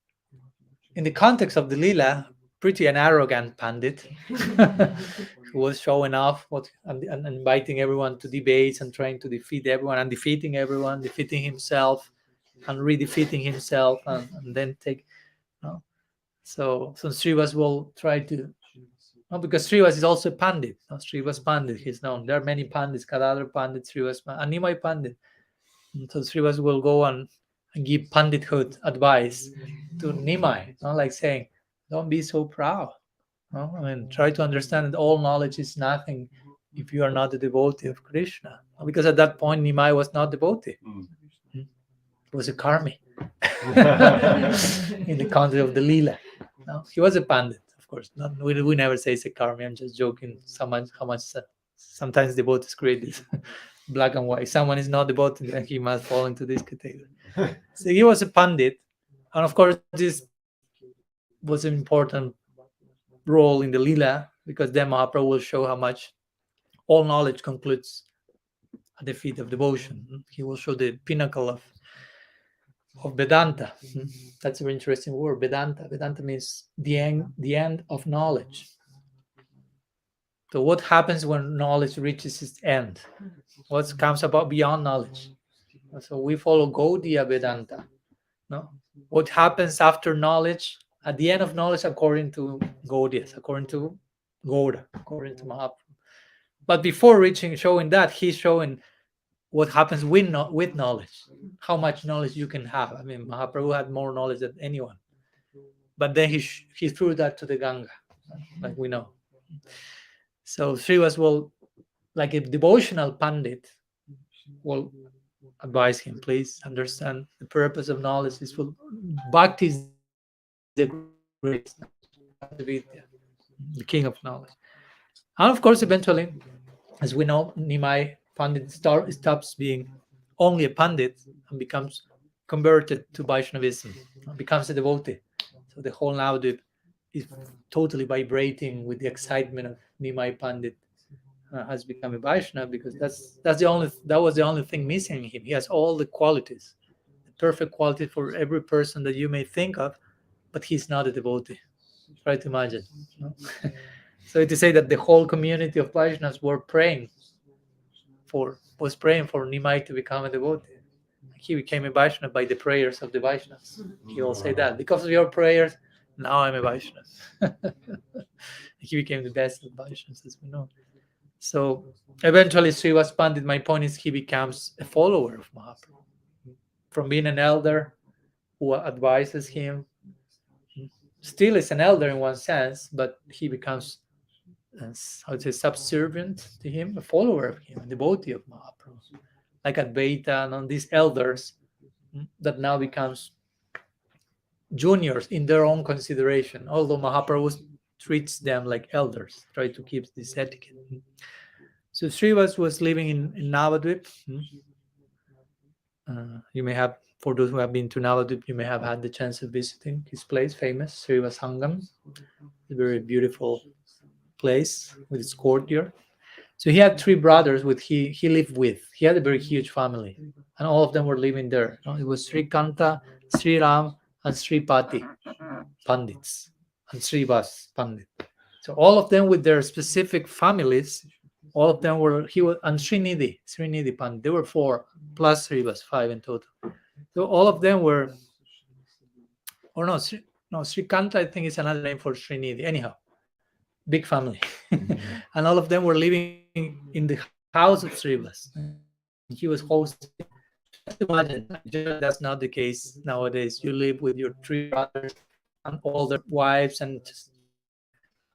in the context of the Leela, pretty an arrogant pandit who was showing off and inviting everyone to debates and trying to defeat everyone and defeating everyone, defeating himself and re-defeating himself and then No? So Srivas will try to, no, because Srivas is also a Pandit. No? Srivas Pandit, he's known. There are many Pandits, Kadadhar Pandit, Srivas and Nimai Pandit. And so Srivas will go on and give Pandithood advice to Nimai, no? Like saying, don't be so proud. No? I mean, try to understand that all knowledge is nothing if you are not a devotee of Krishna. Because at that point, Nimai was not devotee. He was a karmi in the country of the Leela. No? He was a pandit, of course. Not, we never say he's a karmi. I'm just joking. Sometimes devotees create this black and white. If someone is not devotee, then he must fall into this category. So he was a pandit. And of course, this was an important role in the Leela, because then Mahaprabhu will show how much all knowledge concludes at the feet of devotion. He will show the pinnacle of Vedanta. That's a very interesting word, Vedanta. Vedanta means the end of knowledge. So what happens when knowledge reaches its end? What comes about beyond knowledge? So we follow Gaudiya Vedanta. No? What happens after knowledge, at the end of knowledge, according to Gaudiyas, according to Gauda, according to Mahaprabhu. But before showing that, he's showing what happens with knowledge, how much knowledge you can have. I mean, Mahaprabhu had more knowledge than anyone. But then he threw that to the Ganga, like we know. So Srivas will, like a devotional pandit, will advise him, please understand the purpose of knowledge is for bhakti is the greatest, the king of knowledge. And of course, eventually, as we know, Nimai Pandit stops being only a pandit and becomes converted to Vaishnavism, becomes a devotee. So the whole Navadvip is totally vibrating with the excitement of Nimai Pandit has become a Vaishnava, because that was the only thing missing in him. He has all the qualities, the perfect quality for every person that you may think of, but he's not a devotee. Try to imagine. No? So to say that the whole community of Vaishnavas was praying for Nimai to become a devotee. He became a Vaishnava by the prayers of the Vaishnavas. He will say that, because of your prayers, now I'm a Vaishnava. He became the best of Vaishnavas, as we know. So eventually, Srivas Pandit, my point is, he becomes a follower of Mahaprabhu. From being an elder who advises him, still is an elder in one sense, but he becomes, I would say, subservient to him, a follower of him, a devotee of Mahaprabhu. Like Advaita and on these elders that now becomes juniors in their own consideration, although Mahaprabhu treats them like elders, try to keep this etiquette. So Srivas was living in Navadvip. You may have, for those who have been to Navadvip, you may have had the chance of visiting his place, famous Srivas Hangam, a very beautiful place with its courtyard. So he had 3 brothers he lived with. He had a very huge family, and all of them were living there. It was Sri Kanta, Sri Ram, and Sri Pati Pandits, and Srivas Pandit. So all of them with their specific families. All of them were, and Srinidhi Pandit. There were 4 plus Srivas, 5 in total. So all of them were, Sri Kanta, I think, is another name for Srinidhi. Anyhow, big family. And all of them were living in the house of Srivas. He was hosting. Just imagine, that's not the case nowadays. You live with your 3 brothers and all their wives and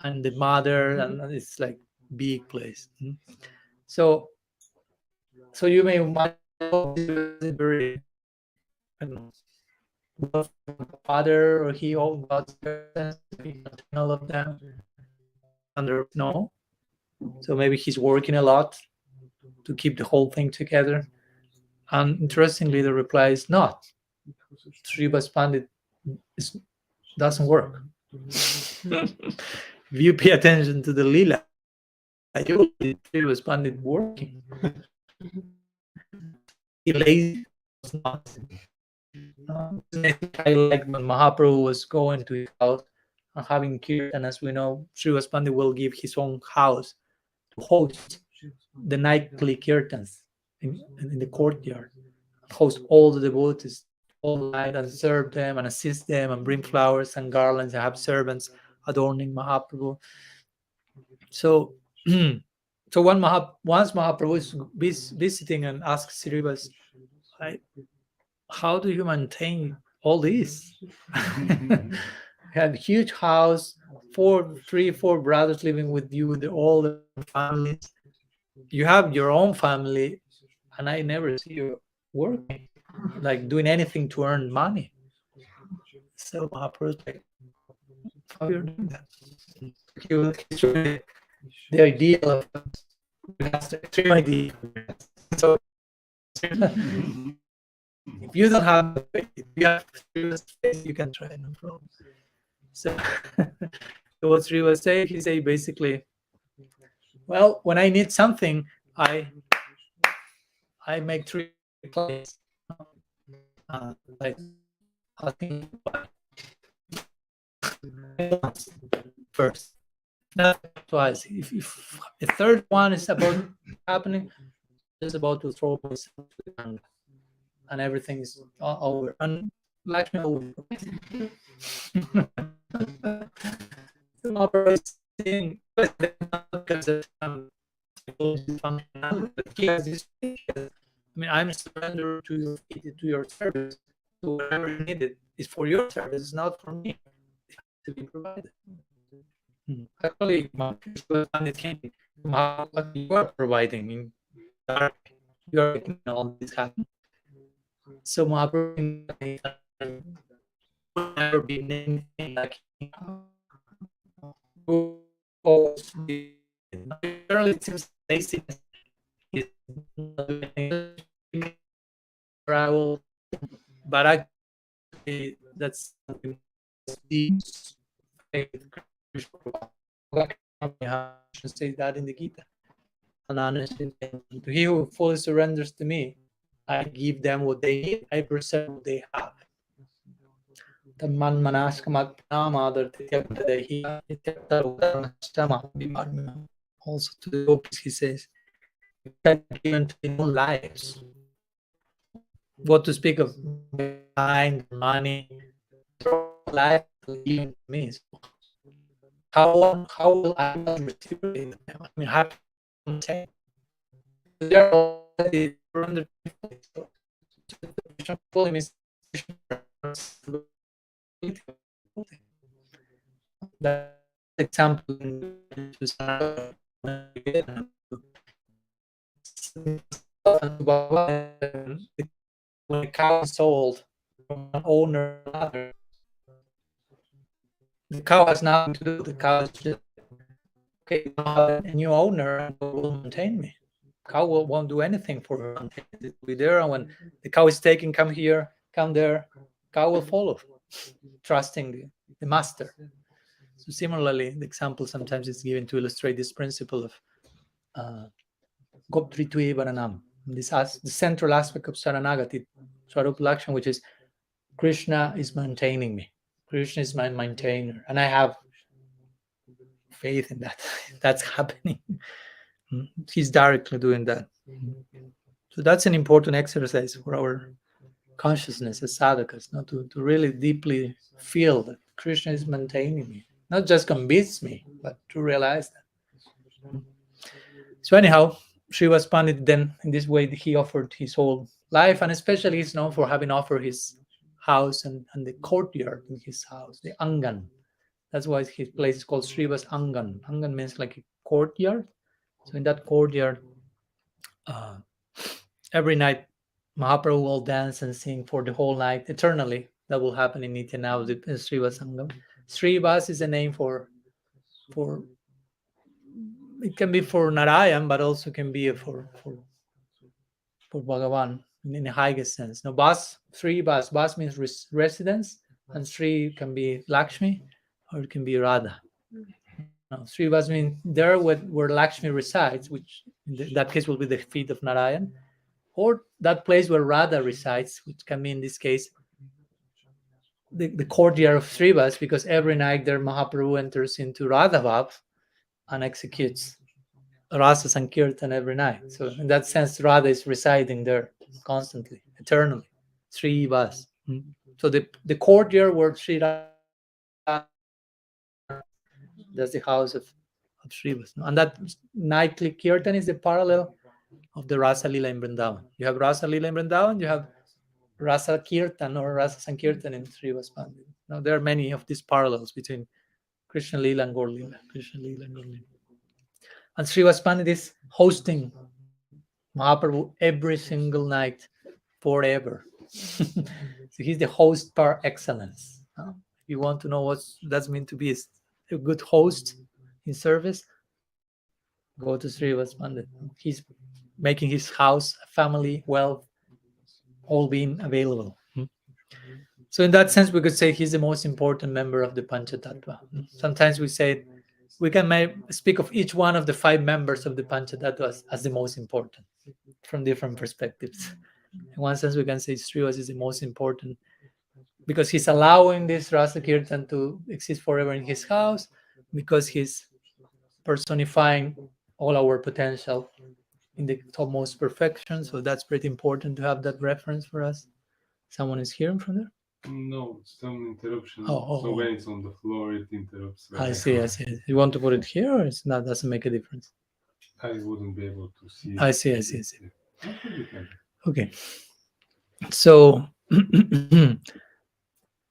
the mother, and it's like big place. So you may imagine very, I don't know, father, or he all God's presence, all of them. No. So maybe he's working a lot to keep the whole thing together. And interestingly, the reply is not. Srivas Pandit doesn't work. If you pay attention to the Leela, you will see Srivas Pandit working. He lazy was not. I like when Mahaprabhu was going to his house and having kirtan. As we know, Srivas Pandit will give his own house to host the nightly kirtans in the courtyard, host all the devotees all night and serve them and assist them and bring flowers and garlands and have servants adorning Mahaprabhu. So, so once Mahaprabhu is visiting and asks Srivas, how do you maintain all this? You have a huge house, 4 brothers living with you, all the families. You have your own family, and I never see you working, like doing anything to earn money. So Mahaprabhu's like, how you're doing that? He's really the ideal of the extreme idea. So if you don't have the faith, if you have faith, you can try, no problem. So what Sri was saying, he said basically, well, when I need something, I make 3 plays. Like asking first, not twice. If a third one is about happening, just about to throw myself to the ground, and everything is over. And Lakshmi over. I mean, I'm surrendered to your service. So whatever you needed is for your service, it's not for me. It has to be provided. Actually, what you are providing in dark, you are making all this happen. So Mahaprabhu will never be anything like generally it seems laziness is not doing anything. But actually that's something should say that in the Gita. He who fully surrenders to me, I give them what they need, I preserve what they have. Also to the gopis, he says, given to their own lives. What to speak of time, money, life given to me. How will I not receive it? I mean, how can I say? They're already under that example when a cow is sold from an owner to another, the cow has nothing to do. The cow is just, okay, a new owner and will maintain me. Cow won't do anything for her. It will be there, and when the cow is taken, come here, come there, cow will follow, trusting the master. So similarly, the example sometimes is given to illustrate this principle of Goptritve Varanam. This has the central aspect of Saranagati, Swarup Lakshan, which is Krishna is maintaining me. Krishna is my maintainer, and I have faith in that. That's happening. He's directly doing that. So that's an important exercise for our consciousness as sadhakas, not to really deeply feel that Krishna is maintaining me. Not just convince me, but to realize that. So anyhow, Srivas Pandit then, in this way, he offered his whole life, and especially he's known for having offered his house and the courtyard in his house, the Angan. That's why his place is called Srivas Angan. Angan means like a courtyard. So in that courtyard, every night, Mahaprabhu will dance and sing for the whole night, eternally. That will happen in Nityanava, the Srivas Angam. Srivas is a name for it can be for Narayan, but also can be for Bhagavan in a higher sense. Now, Bas means residence, and Sri can be Lakshmi, or it can be Radha. Now, Srivas means there where Lakshmi resides, which in that case will be the feet of Narayan, or that place where Radha resides, which can be in this case the courtyard of Srivas, because every night there Mahaprabhu enters into Radha Bhav and executes Rasa Sankirtan every night. So in that sense, Radha is residing there constantly, eternally. Srivas. So the courtyard where Sri Rasa that's the house of Srivas. And that nightly kirtan is the parallel of the Rasa Lila in Vrindavan. You have Rasa Lila in Vrindavan, you have Rasa Kirtan or Rasa Sankirtan in Srivas Pandit. Now there are many of these parallels between Krishna Lila and Gaur Lila, Krishna Lila and Gaur Lila. And Srivas Pandit is hosting Mahaprabhu every single night forever. So he's the host par excellence. If you want to know what that's mean to be a good host in service, go to Srivas Pandit. He's making his house, family, wealth, all being available. So in that sense, we could say he's the most important member of the Panchatattva. Sometimes we say we can speak of each one of the 5 members of the Panchatattva as the most important from different perspectives. In one sense, we can say Srivas is the most important because he's allowing this Rasa Kirtan to exist forever in his house, because he's personifying all our potential in the topmost perfection. So that's pretty important to have that reference for us. Someone is hearing from there? No, some interruption. Oh. So when it's on the floor, it interrupts. I see. You want to put it here, or it's not? Doesn't make a difference. I wouldn't be able to see. I see. Okay. So,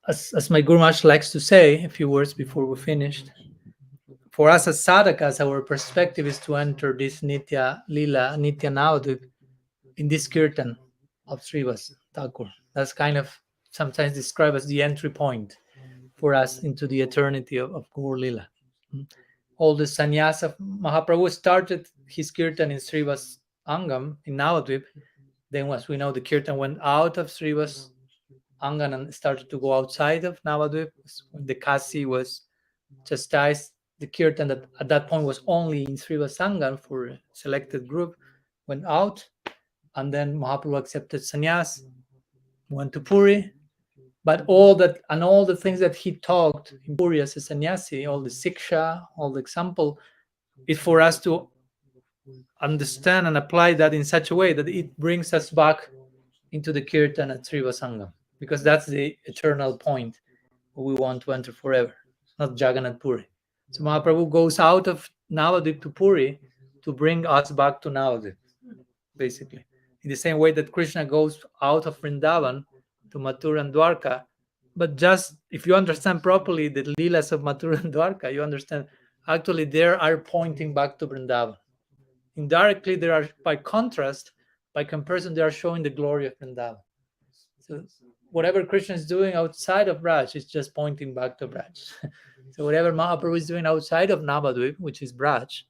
as my Guru Maharaj likes to say, a few words before we finished, for us as sadhakas, our perspective is to enter this Nitya Lila, Nitya Navadvip in this kirtan of Srivas Thakur. That's kind of sometimes described as the entry point for us into the eternity of Gaur Lila. All the sannyasa, Mahaprabhu started his kirtan in Srivas Angam in Navadvip. Then, as we know, the kirtan went out of Srivas Angam and started to go outside of Navadvip. When the Kasi was chastised, the kirtan that at that point was only in Srivas Angam for a selected group went out, and then Mahaprabhu accepted sannyas, went to Puri. But all the things that he taught in Puri as a sannyasi, all the siksha, all the example, is for us to understand and apply that in such a way that it brings us back into the kirtan at Srivas Angam, because that's the eternal point where we want to enter forever, not Jagannath Puri. So Mahaprabhu goes out of Navadvip to Puri to bring us back to Navadvip, basically. In the same way that Krishna goes out of Vrindavan to Mathura and Dwarka. But just if you understand properly the Leelas of Mathura and Dwarka, you understand actually they are pointing back to Vrindavan. Indirectly, they are, by contrast, by comparison, they are showing the glory of Vrindavan. So whatever Krishna is doing outside of Braj is just pointing back to Braj. So whatever Mahaprabhu is doing outside of Navadvip, which is Braj,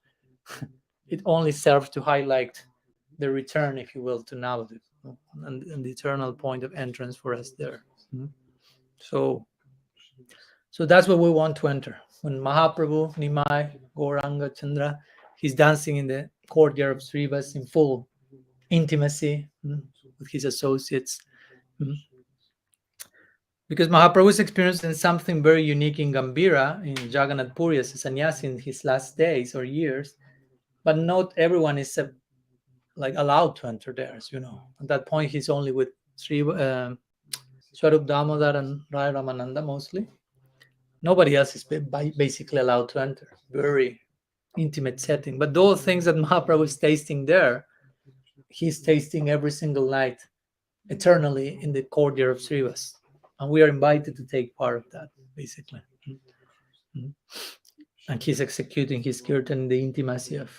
it only serves to highlight the return, if you will, to Navadvip, and the eternal point of entrance for us there. So that's where we want to enter. When Mahaprabhu, Nimai, Gauranga, Chandra, he's dancing in the courtyard of Srivas in full intimacy with his associates. Because Mahaprabhu is experiencing something very unique in Gambhira, in Jagannath Puri as a sannyasi in his last days or years, but not everyone is allowed to enter there, as you know. At that point, he's only with Swarup Damodar and Rai Ramananda mostly. Nobody else is basically allowed to enter. Very intimate setting. But those things that Mahaprabhu is tasting there, he's tasting every single night, eternally in the courtyard of Srivas. And we are invited to take part of that, basically. And he's executing his kirtan in the intimacy of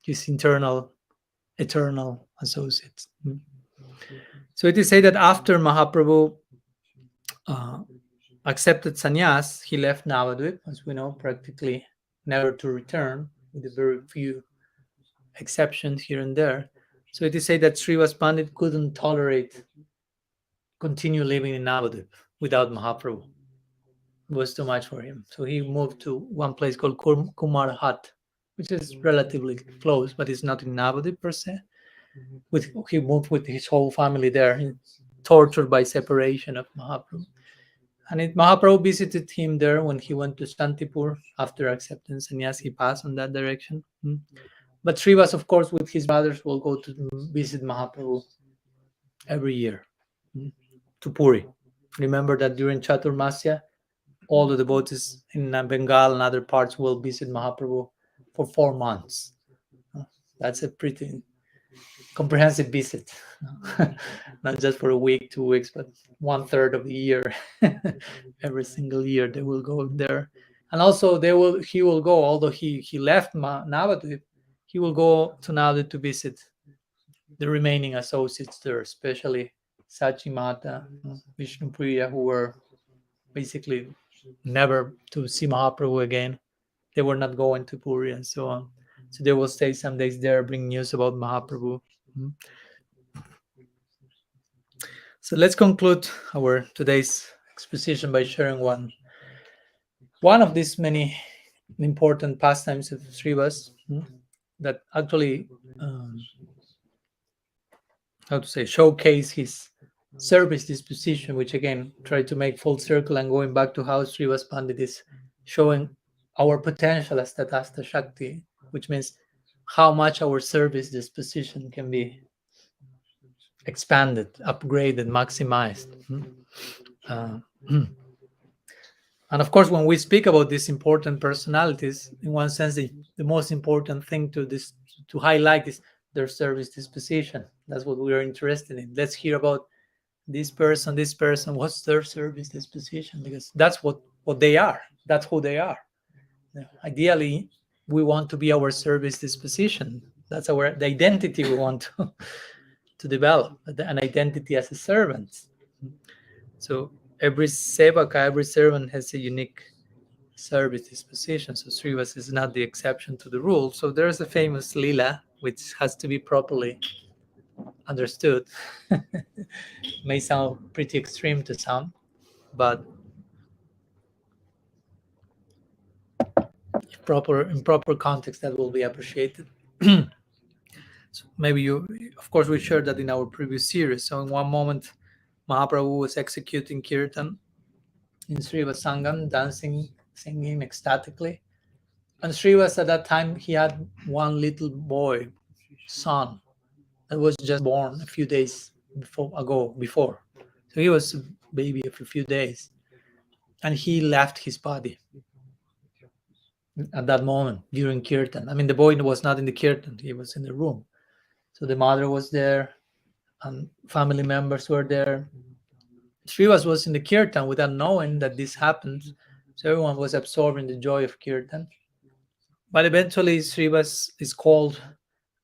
his eternal associates. So it is said that after Mahaprabhu accepted sannyas, he left Navadvip, as we know, practically never to return, with a very few exceptions here and there. So it is said that Srivas Pandit couldn't tolerate continue living in Navadvip without Mahaprabhu. It was too much for him. So he moved to one place called Kumar Hat, which is relatively close, but it's not in Navadvip per se. He moved with his whole family there, tortured by separation of Mahaprabhu. And Mahaprabhu visited him there when he went to Shantipur after acceptance, and yes, he passed on that direction. But Srivas, of course, with his brothers, will go to visit Mahaprabhu every year. to Puri. Remember that during Chaturmasya, all the devotees in Bengal and other parts will visit Mahaprabhu for 4 months. That's a pretty comprehensive visit, not just for a week, 2 weeks, but 1/3 of the year. Every single year they will go there, and also he will go. Although he left Navadvip, he will go to Navadvip to visit the remaining associates there, especially Sachi Mata, Vishnu Priya, who were basically never to see Mahaprabhu again. They were not going to Puri and so on. So they will stay some days there, bring news about Mahaprabhu. So let's conclude our today's exposition by sharing one of these many important pastimes of Srivas that actually showcase his service disposition, which again try to make full circle and going back to how Srivas Pandit is showing our potential as Tatastha Shakti, which means how much our service disposition can be expanded, upgraded, maximized. And of course, when we speak about these important personalities, in one sense, the most important thing to highlight is their service disposition. That's what we are interested in. Let's hear about this person, what's their service disposition, because that's what they are. That's who they are. Ideally, we want to be our service disposition. That's the identity we want to develop, an identity as a servant. So every sevaka, every servant has a unique service disposition. So Srivas is not the exception to the rule. So there's a famous lila which has to be properly understood. May sound pretty extreme to some, but in proper context, that will be appreciated. So maybe of course, we shared that in our previous series. So in one moment, Mahaprabhu was executing kirtan in Srivasangam, dancing, singing ecstatically. And Srivas at that time, he had one little boy, son, that was just born a few days before. So he was a baby of a few days. And he left his body at that moment during kirtan. I mean, the boy was not in the kirtan, he was in the room. So the mother was there and family members were there. Srivas was in the kirtan without knowing that this happened. So everyone was absorbed in the joy of kirtan. But eventually Srivas is called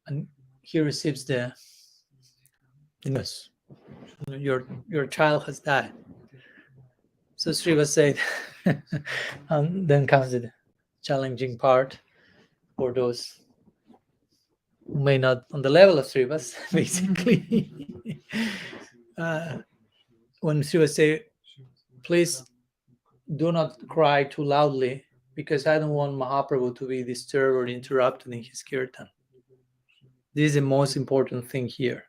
and he receives the news. Your child has died. So Srivas said, and then comes the challenging part for those who may not on the level of Srivas, basically. When Srivas say, please do not cry too loudly because I don't want Mahaprabhu to be disturbed or interrupted in his kirtan. This is the most important thing here.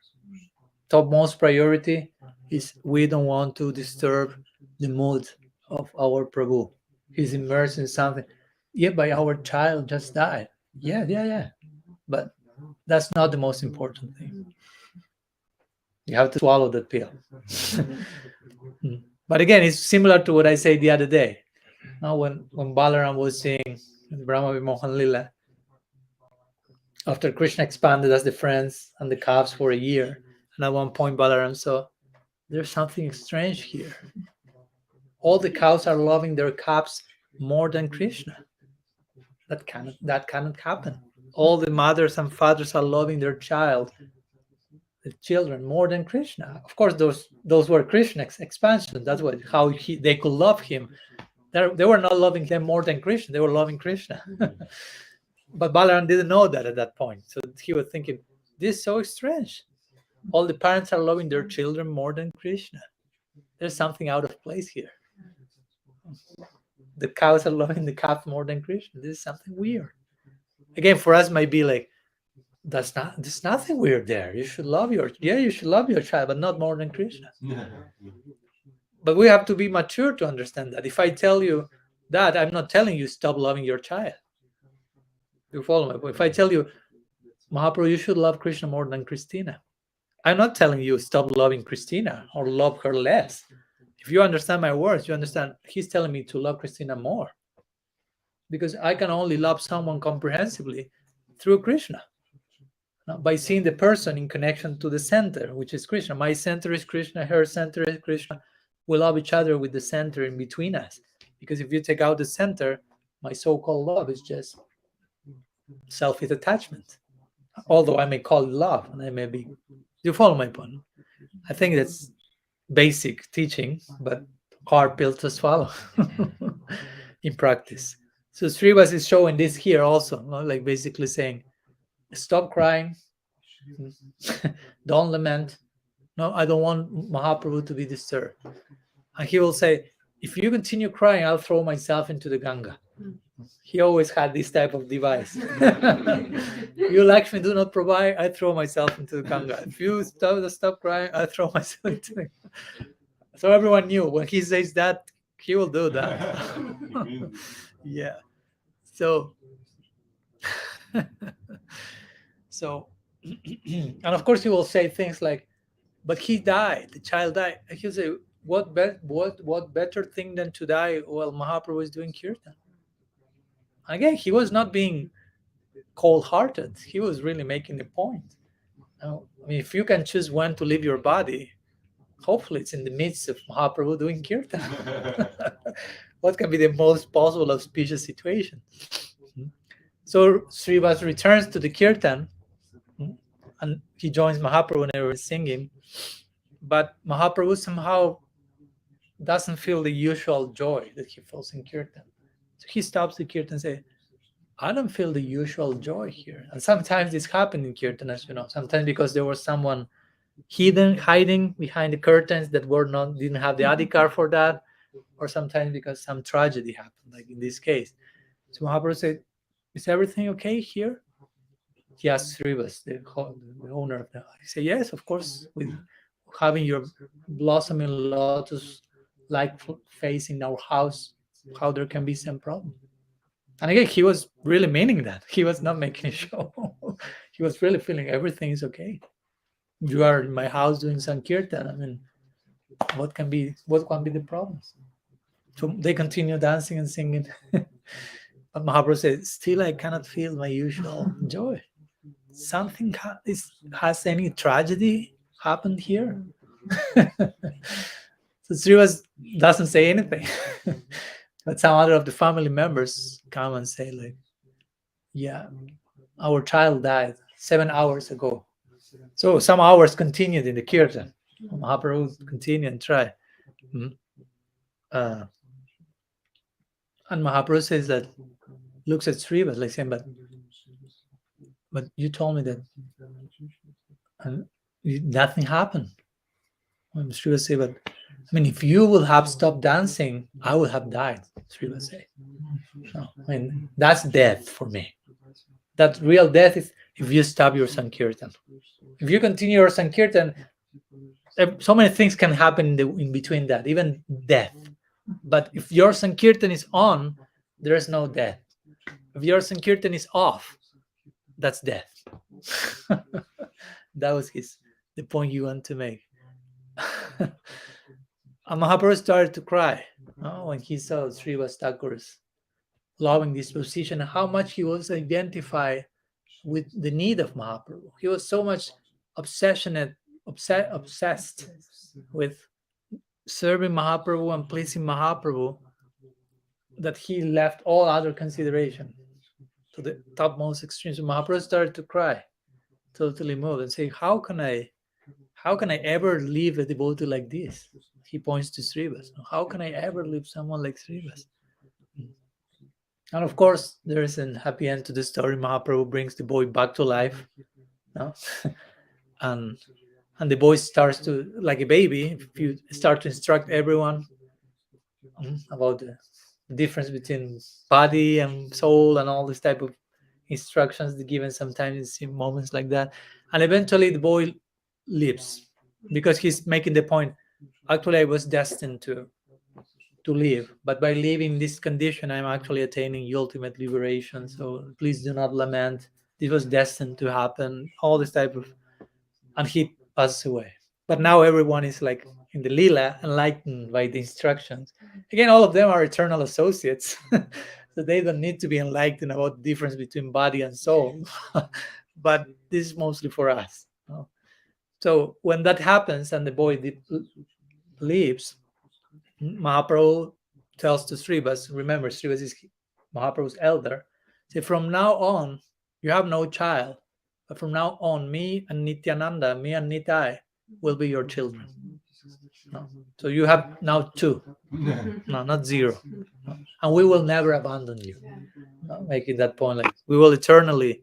Topmost priority is we don't want to disturb the mood of our Prabhu. He's immersed in something. Yeah, but our child just died. Yeah. But that's not the most important thing. You have to swallow that pill. But again, it's similar to what I said the other day. Now, when Balaram was saying Brahma Vimohan Lila, after Krishna expanded as the friends and the calves for a year, and at one point Balaram saw, there's something strange here. All the cows are loving their calves more than Krishna. That cannot happen. All the mothers and fathers are loving their the children more than Krishna. Of course, those were Krishna's expansion. That's how they could love him. They were not loving him more than Krishna. They were loving Krishna. But Balaram didn't know that at that point. So he was thinking, this is so strange. All the parents are loving their children more than Krishna. There's something out of place here. The cows are loving the calf more than Krishna. This is something weird. Again, for us, might be like, there's nothing weird there. You should love your child, but not more than Krishna. But we have to be mature to understand that. If I tell you that, I'm not telling you stop loving your child. You follow me? If I tell you, Mahaprabhu, you should love Krishna more than Christina, I'm not telling you stop loving Christina or love her less. If you understand my words, you understand he's telling me to love Christina more, because I can only love someone comprehensively through Krishna, by seeing the person in connection to the center, which is Krishna. My center is Krishna, her center is Krishna. We love each other with the center in between us. Because if you take out the center, my so called love is just selfish attachment. Although I may call it love, and I may be. You follow my point? I think that's basic teaching, but hard pill to swallow in practice. So Srivas is showing this here also, like basically saying, stop crying, don't lament. No, I don't want Mahaprabhu to be disturbed. And he will say, if you continue crying, I'll throw myself into the Ganga. He always had this type of device. You Lakshmi do not provide, I throw myself into the Ganga. If you stop crying, I throw myself into the Ganga. So everyone knew when he says that, he will do that. Yeah. So, so, and of course he will say things like, but he died, the child died. And he'll say, what better thing than to die while Mahaprabhu is doing kirtan? Again, he was not being cold-hearted. He was really making the point. Now, I mean, if you can choose when to leave your body, hopefully it's in the midst of Mahaprabhu doing kirtan. What can be the most possible auspicious situation? So Srivas returns to the kirtan, and he joins Mahaprabhu whenever he's singing. But Mahaprabhu somehow doesn't feel the usual joy that he feels in kirtan. So he stops the kirtan and says, I don't feel the usual joy here. And sometimes this happened in kirtan, as you know. Sometimes because there was someone hiding behind the curtains that didn't have the adhikar for that, or sometimes because some tragedy happened, like in this case. So Mahaprabhu said, is everything okay here? He asked Srivas, the owner of the house. He said, yes, of course, with having your blossoming lotus-like face in our house, how there can be some problem. And again, he was really meaning that. He was not making a show. He was really feeling everything is okay. You are in my house doing Sankirtan. I mean, what can be the problems? So they continue dancing and singing. But Mahaprabhu said, still I cannot feel my usual joy. Something has any tragedy happened here? So Srivas doesn't say anything. But some other of the family members come and say, like, yeah, our child died 7 hours ago. So some hours continued in the kirtan. Mahaprabhu continued and tried. And Mahaprabhu says that, looks at Srivas like saying, but you told me that nothing happened. And Srivas say, but I mean, if you would have stopped dancing, I would have died. Srivas say, no, I mean, that's death for me. That real death is if you stop your Sankirtan. If you continue your Sankirtan, so many things can happen in between that, even death. But if your Sankirtan is on, there is no death. If your Sankirtan is off, that's death. That was the point you want to make. And Mahaprabhu started to cry when he saw Srivas Thakur's loving disposition, how much he was identified with the need of Mahaprabhu. He was so much obsessed with serving Mahaprabhu and pleasing Mahaprabhu that he left all other consideration to the topmost extremes. So Mahaprabhu started to cry, totally moved, and say, how can I ever leave a devotee like this? He points to Srivas. How can I ever leave someone like Srivas? And of course, there is a happy end to the story. Mahaprabhu brings the boy back to life, no? and the boy starts to, like a baby, if you start to instruct everyone about the difference between body and soul and all this type of instructions given sometimes in moments like that. And eventually the boy leaves because he's making the point, actually I was destined to live, but by leaving this condition I'm actually attaining ultimate liberation, so please do not lament, this was destined to happen, all this type of, and he passes away. But now everyone is like in the lila, enlightened by the instructions. Again, all of them are eternal associates, so they don't need to be enlightened about the difference between body and soul. But this is mostly for us. So when that happens and the boy leaves, Mahaprabhu tells to Srivas, remember Srivas is Mahaprabhu's elder, say from now on you have no child, but from now on me and Nityananda, me and Nitai will be your children. No. So you have now two, no, not zero. No. And we will never abandon you. No, making that point, like we will eternally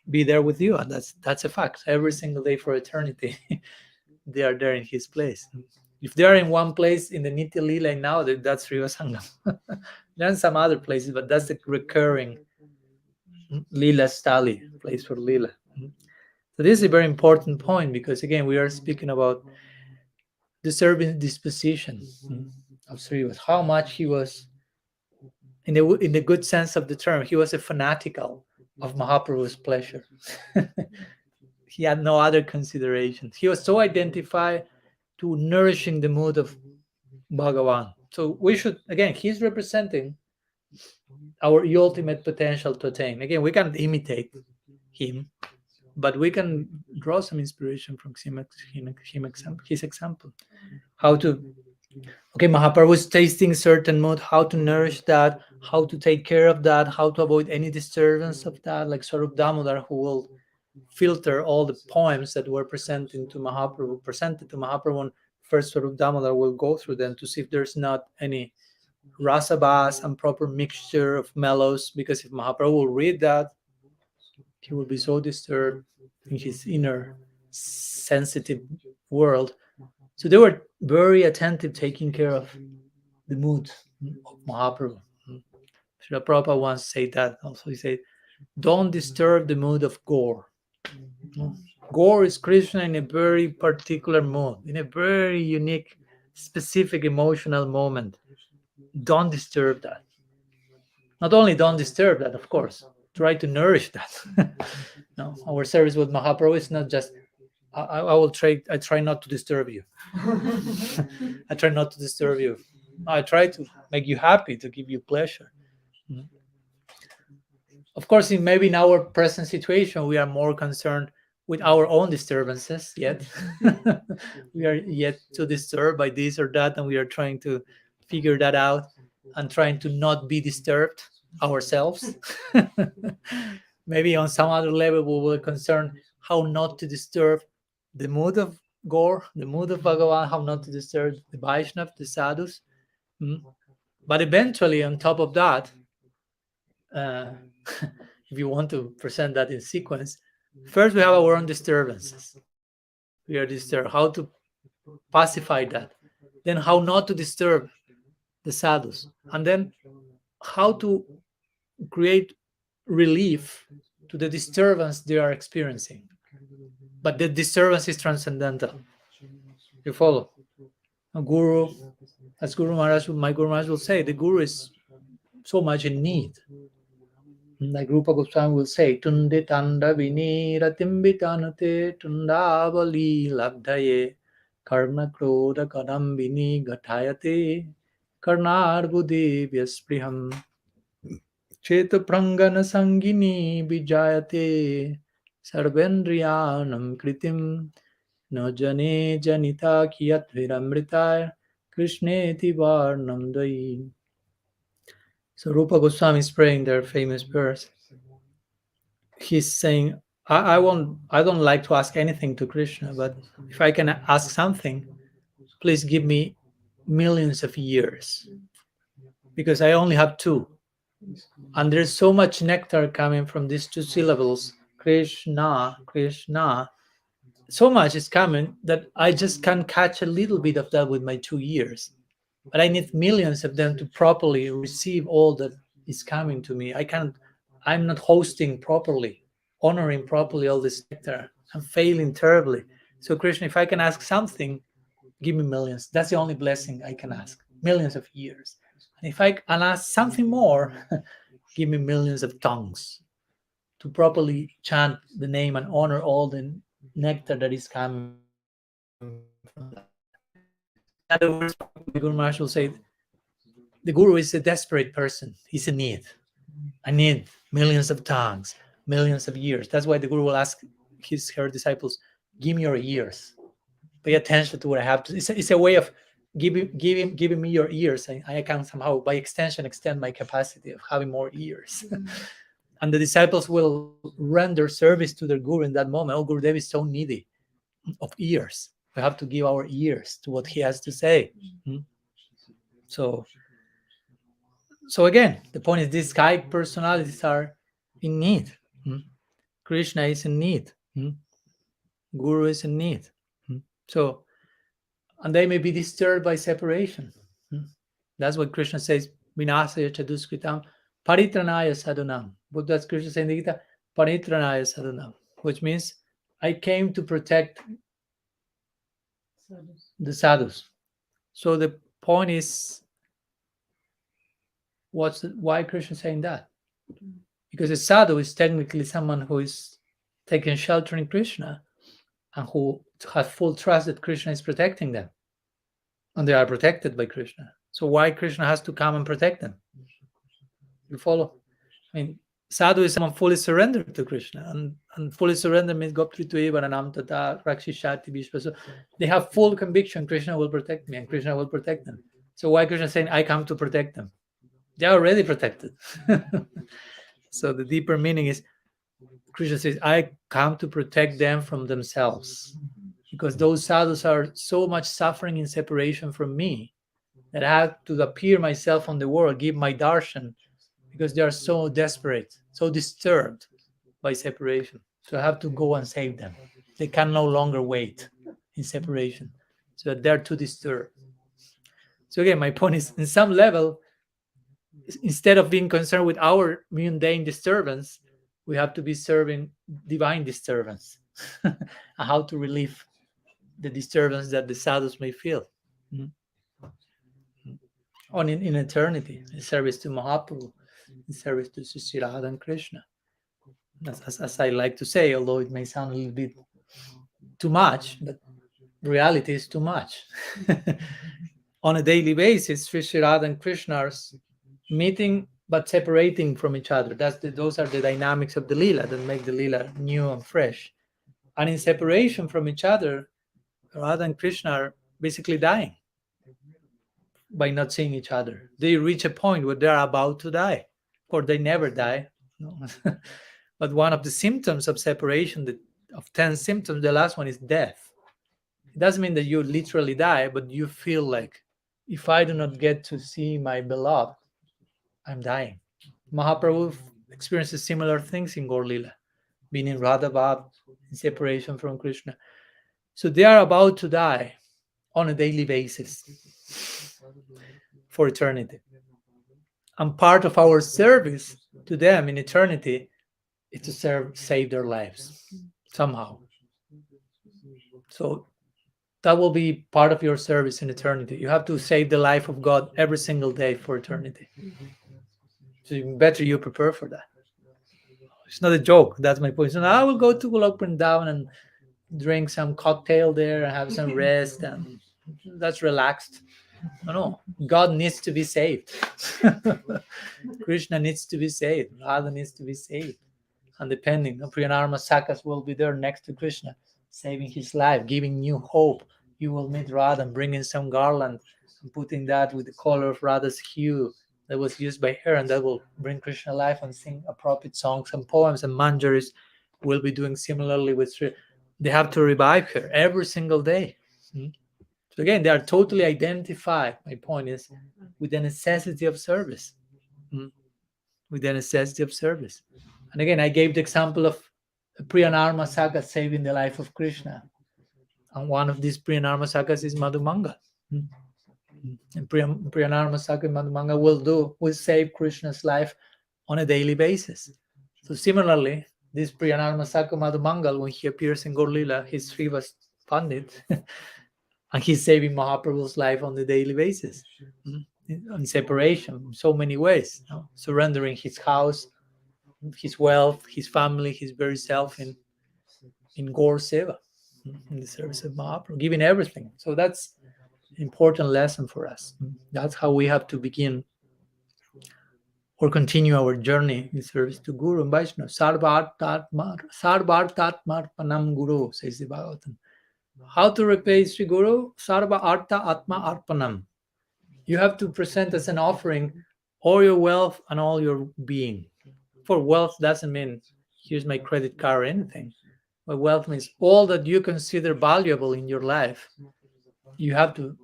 be there with you, and that's a fact. Every single day for eternity, they are there in his place. If they are in one place in the Nitya Lila now, that's Srivasangam. There are some other places, but that's the recurring Lila Stali, place for Lila. So this is a very important point because again, we are speaking about the serving disposition of Srivas, how much he was, in the good sense of the term, he was a fanatical of Mahaprabhu's pleasure. He had no other considerations. He was so identified to nourishing the mood of Bhagavan. So we should, again, he's representing our ultimate potential to attain. Again, we can't imitate him, but we can draw some inspiration from his example. How to, okay, Mahaprabhu is tasting certain mood, how to nourish that, how to take care of that, how to avoid any disturbance of that, like Swarup Damodar, who will filter all the poems that were presented to Mahaprabhu, and first Swarup Damodar will go through them to see if there's not any rasabas and proper mixture of mellows, because if Mahaprabhu will read that, he will be so disturbed in his inner sensitive world. So they were very attentive, taking care of the mood of Mahaprabhu. Srila Prabhupada once said that also. He said, don't disturb the mood of Gaur. Gaur is Krishna in a very particular mood, in a very unique, specific emotional moment. Don't disturb that. Not only don't disturb that, of course, try to nourish that. No, our service with Mahaprabhu is not just, I try not to disturb you. I try not to disturb you. I try to make you happy, to give you pleasure. Of course, maybe in our present situation, we are more concerned with our own disturbances yet. We are yet to disturbed by this or that, and we are trying to figure that out and trying to not be disturbed ourselves. Maybe on some other level, we will concern how not to disturb the mood of Gaur, the mood of Bhagavan, how not to disturb the Vaishnava, the sadhus. But eventually, on top of that, if you want to present that in sequence, first we have our own disturbances. We are disturbed. How to pacify that? Then how not to disturb the sadhus? And then how to create relief to the disturbance they are experiencing. But the disturbance is transcendental. You follow? A guru, as my Guru Maharaj will say, the guru is so much in need. Like Rupa Goswami will say, Tunde tanda vinira timbitanate tundavali labdhaye karna kroda kadambini gatayate karnarbudi vyaspriham cheta prangana sangini vijayate sarvendriyanam kritim no jane janita kiyat viramritaya krishneti varnam dai. So Rupa Goswami is praying their famous verse. He's saying, I don't like to ask anything to Krishna, but if I can ask something, please give me millions of years, because I only have two. And there's so much nectar coming from these two syllables, Krishna, Krishna. So much is coming that I just can't catch a little bit of that with my 2 years. But I need millions of them to properly receive all that is coming to me. I'm not hosting properly, honoring properly all this nectar. I'm failing terribly. So Krishna, if I can ask something, give me millions. That's the only blessing I can ask. Millions of years. And if I can ask something more, give me millions of tongues to properly chant the name and honor all the nectar that is coming from that. So in other words, the Guru Maharaj will say, the Guru is a desperate person. He's in need. I need millions of tongues, millions of years. That's why the Guru will ask her disciples, give me your ears. Pay attention to what I have to. It's a way of giving me your ears. I can somehow, by extension, extend my capacity of having more ears. And the disciples will render service to their Guru in that moment. Oh, Gurudev is so needy of ears. We have to give our ears to what he has to say. So again, the point is these high personalities are in need. Krishna is in need. Guru is in need. So, and they may be disturbed by separation. That's what Krishna says, Vinasaya Chaduskritam Paritranaya Sadhunam. What does Krishna say in the Gita? Paritranaya Sadhunam, which means I came to protect the sadhus. So the point is, why Krishna is saying that? Because a sadhu is technically someone who is taking shelter in Krishna and who has full trust that Krishna is protecting them. And they are protected by Krishna. So why Krishna has to come and protect them? You follow? I mean, sadhu is someone fully surrendered to Krishna. And fully surrendered means Gopri Tueva Nanam Tata Rakshishati Vishwa. So they have full conviction Krishna will protect me and Krishna will protect them. So why Krishna is saying, I come to protect them? They are already protected. So the deeper meaning is, Krishna says, I come to protect them from themselves. Because those sadhus are so much suffering in separation from me that I have to appear myself on the world, give my darshan, because they are so desperate, so disturbed by separation. So I have to go and save them. They can no longer wait in separation. So they're too disturbed. So again, my point is, in some level, instead of being concerned with our mundane disturbance, we have to be serving divine disturbance and how to relieve the disturbance that the sadhus may feel. In eternity, in service to Mahaprabhu, in service to Sri Radha and Krishna. As I like to say, although it may sound a little bit too much, but reality is too much. On a daily basis, Sri Radha and Krishna are meeting but separating from each other. Those are the dynamics of the Leela that make the Leela new and fresh. And in separation from each other, Radha and Krishna are basically dying by not seeing each other. They reach a point where they're about to die. Of course, they never die. No. But one of the symptoms of separation, of 10 symptoms, the last one is death. It doesn't mean that you literally die, but you feel like, if I do not get to see my beloved, I'm dying. Mahaprabhu experiences similar things in Gaur Leela, being in Radha Bhav, in separation from Krishna. So they are about to die on a daily basis for eternity. And part of our service to them in eternity is to save their lives somehow. So that will be part of your service in eternity. You have to save the life of God every single day for eternity. So better you prepare for that. It's not a joke. That's my point. So now I will go to Golok Vrindavan and drink some cocktail there and have some rest, and that's relaxed. No. God needs to be saved. Krishna needs to be saved. Radha needs to be saved. And depending, Priyanarma Sakas will be there next to Krishna, saving his life, giving new hope. You will meet Radha and bringing some garland and putting that with the color of Radha's hue that was used by her, and that will bring Krishna life and sing appropriate songs and poems. And Manjaris will be doing similarly with Sri. They have to revive her every single day. So again, they are totally identified, my point is, with the necessity of service. With the necessity of service. And again, I gave the example of Priyanarma Sakas saving the life of Krishna. And one of these Priyanarma Sakas is Madhumanga. And Priyanarma Saka and Madhumanga will save Krishna's life on a daily basis. So similarly, this Priyanarma Saka Madhumangal, when he appears in Gaur Leela, he's SRIVASA Pandit, and he's saving Mahaprabhu's life on a daily basis. On separation, in so many ways, surrendering his house, his wealth, his family, his very self in Gaur Seva. in the service of Mahaprabhu, giving everything. So that's an important lesson for us. That's how we have to begin or continue our journey in service to Guru and Vaishnava. Sarvartatmarpanam Guru, says the Bhagavatam. How to repay Sri Guru? Sarva Artha Atma Arpanam. You have to present as an offering all your wealth and all your being. For wealth doesn't mean here's my credit card or anything. But wealth means all that you consider valuable in your life. You have to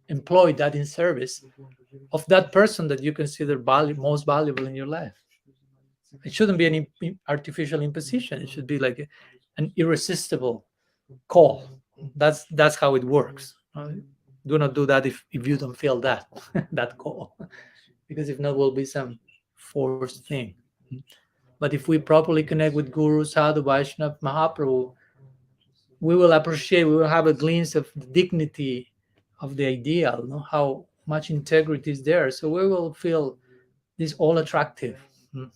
employ that in service of that person that you consider most valuable in your life. It shouldn't be an artificial imposition. It should be like an irresistible call. That's how it works. Do not do that if you don't feel that that call, because if not, will be some forced thing. But if we properly connect with Guru, Sadhu, Vaishnava, Mahaprabhu, we will appreciate, we will have a glimpse of the dignity of the ideal, how much integrity is there. So we will feel this all attractive. And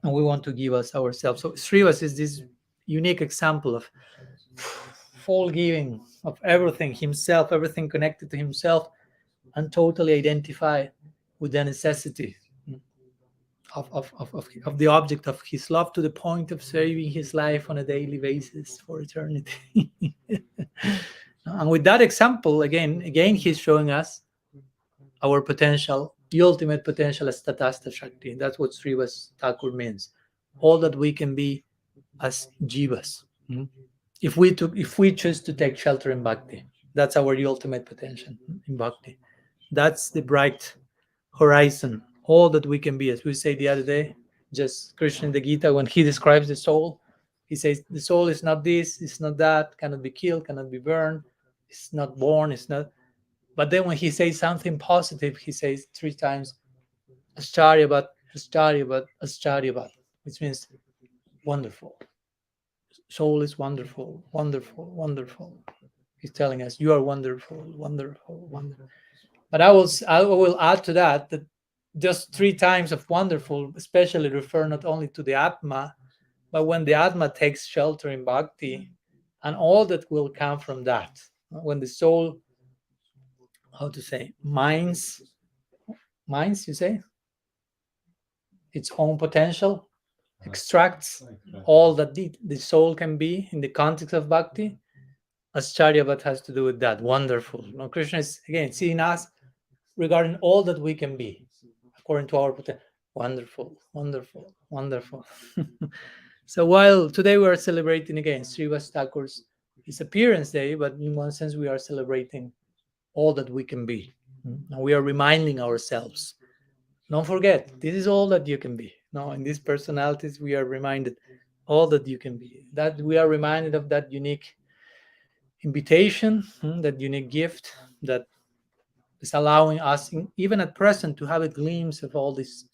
we want to give us ourselves. So SRIVASA is this unique example of full giving of everything, himself, everything connected to himself, and totally identify with the necessity of the object of his love, to the point of saving his life on a daily basis for eternity. And with that example, again, he's showing us our potential, the ultimate potential as Tatastha Shakti. That's what Srivas Thakur means. All that we can be as jivas. If we choose to take shelter in bhakti, that's our ultimate potential in bhakti. That's the bright horizon. All that we can be, as we say the other day, just Krishna in the Gita, when he describes the soul, he says the soul is not this, it's not that, cannot be killed, cannot be burned, it's not born, it's not. But then when he says something positive, he says 3 times, Ascharyavat, Ascharyavat, Ascharyavat, which means wonderful. Soul is wonderful, wonderful, wonderful. He's telling us, you are wonderful, wonderful, wonderful. But I will add to that just 3 times of wonderful especially refer not only to the Atma, but when the Atma takes shelter in bhakti, and all that will come from that. When the soul, minds, you say, its own potential, extracts all that the soul can be in the context of bhakti. Ascharyavat has to do with that. Wonderful. Krishna is again seeing us regarding all that we can be according to our potential. Wonderful, wonderful, wonderful. So while today we are celebrating again Srivas Thakur's his appearance day, but in one sense we are celebrating all that we can be. And we are reminding ourselves, don't forget, this is all that you can be. In these personalities, we are reminded all that you can be. That we are reminded of that unique invitation, that unique gift that is allowing us, even at present, to have a glimpse of all this,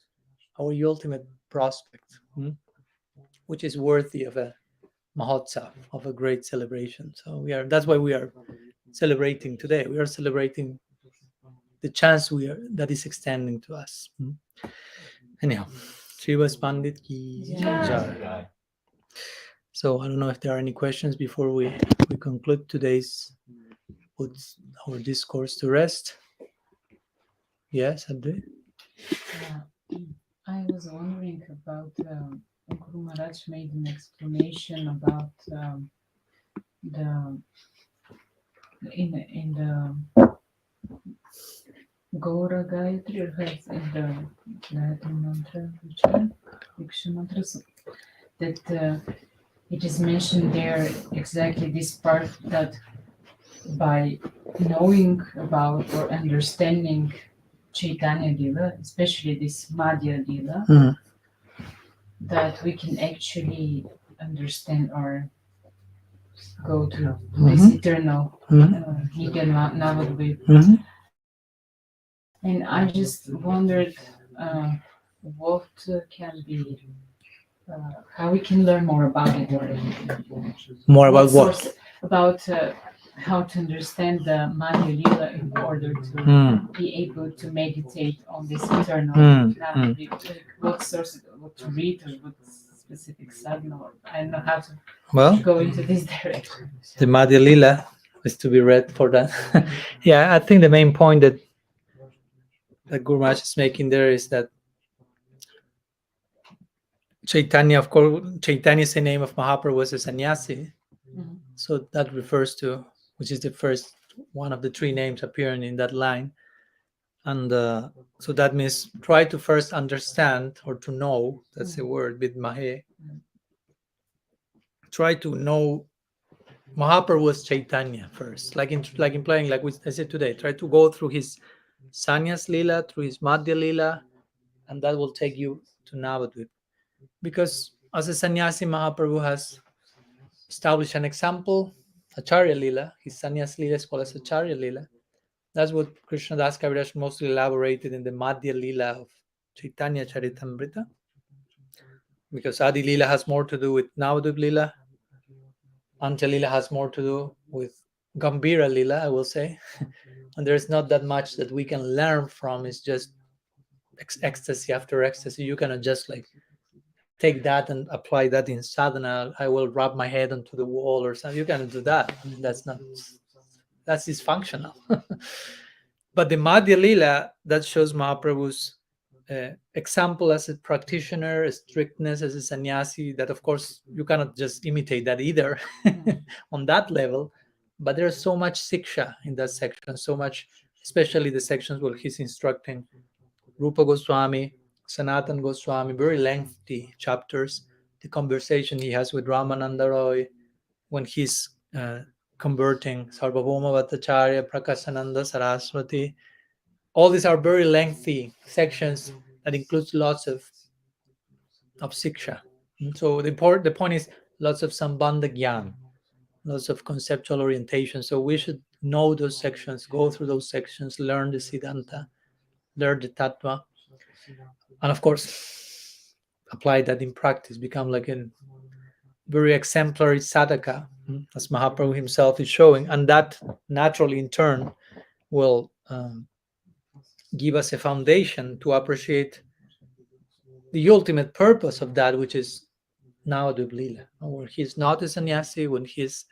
our ultimate prospect, which is worthy of a Mahotsava, of a great celebration. So that's why we are celebrating today. We are celebrating the chance that is extending to us. Anyhow, Srivas Pandit ki jai. So I don't know if there are any questions before we conclude today's, put our discourse to rest. Yes, Abdi? I was wondering about Guru Maharaj made an explanation about in the Gaura Gayatri, or in the Gayatri mantra, Diksha mantra, that it is mentioned there exactly this part, that by knowing about or understanding Chaitanya Lila, especially this Madhya Lila, that we can actually understand or go to this eternal Nitya Navadvip. And I just wondered what can be, how we can learn more about it. More about what? About how to understand the Madhya Lila in order to be able to meditate on this eternal Navadvip. Like what source, what to read, or what specific sadhana. Or I don't know how to Well, go into this direction. the Madhya Lila is to be read for that. Yeah, I think the main point that Guru Maharaj is making there is that Chaitanya, of course, Chaitanya is the name of Mahaprabhu, was a sannyasi. Mhm. So that refers to, which is the first one of the three names appearing in that line. And so that means try to first understand or to know, that's the word, vidmahe. Try to know Mahaprabhu was Chaitanya first, like implying, like I said today, try to go through his Sannyas Lila, through his Madhya Lila, and that will take you to Navadvip. Because as a sannyasi, Mahaprabhu has established an example, Acharya Lila. His Sannyas Lila is called as Acharya Lila. That's what Krishna Das Kaviraj mostly elaborated in the Madhya Lila of Chaitanya Charitamrita. Because Adi Lila has more to do with Navadvip Lila. Anta Lila has more to do with Gambhira Lila, I will say. And there's not that much that we can learn from. It's just ecstasy after ecstasy. You cannot just like take that and apply that in sadhana. I will rub my head onto the wall or something. You cannot do that. I mean, that's dysfunctional. But the Madhya Lila, that shows Mahaprabhu's example as a practitioner, a strictness as a sannyasi, that of course you cannot just imitate that either on that level. But there's so much siksha in that section, so much, especially the sections where he's instructing Rupa Goswami, Sanatan Goswami, very lengthy chapters. The conversation he has with Ramananda Roy when he's converting Sarvabhauma Bhattacharya, Prakasananda Saraswati. All these are very lengthy sections that includes lots of siksha. So the point is lots of sambandha gyan, lots of conceptual orientation. So we should know those sections, go through those sections, learn the Siddhanta, learn the Tattva, and of course apply that in practice, become like a very exemplary sadhaka, as Mahaprabhu himself is showing, and that naturally in turn will give us a foundation to appreciate the ultimate purpose of that, which is Navadvip Lila, where he's not a sannyasi, when he's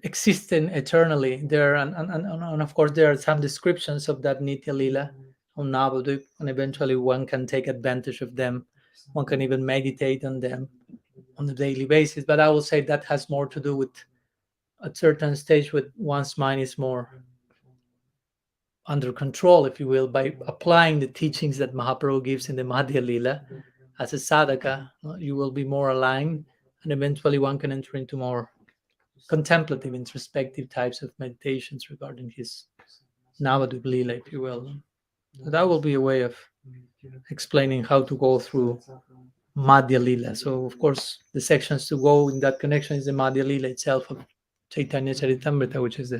existing eternally there, and of course there are some descriptions of that Nitya Lila on Navadvip, and eventually one can take advantage of them. One can even meditate on them on a daily basis. But I will say that has more to do with a certain stage with one's mind is more under control, if you will, by applying the teachings that Mahaprabhu gives in the Madhya Lila. As a sadhaka, you will be more aligned, and eventually one can enter into more contemplative, introspective types of meditations regarding his Navadvip Lila, if you will. So that will be a way of explaining how to go through Madhya Lila. So, of course, the sections to go in that connection is the Madhya Lila itself of Chaitanya Charitamrita, which is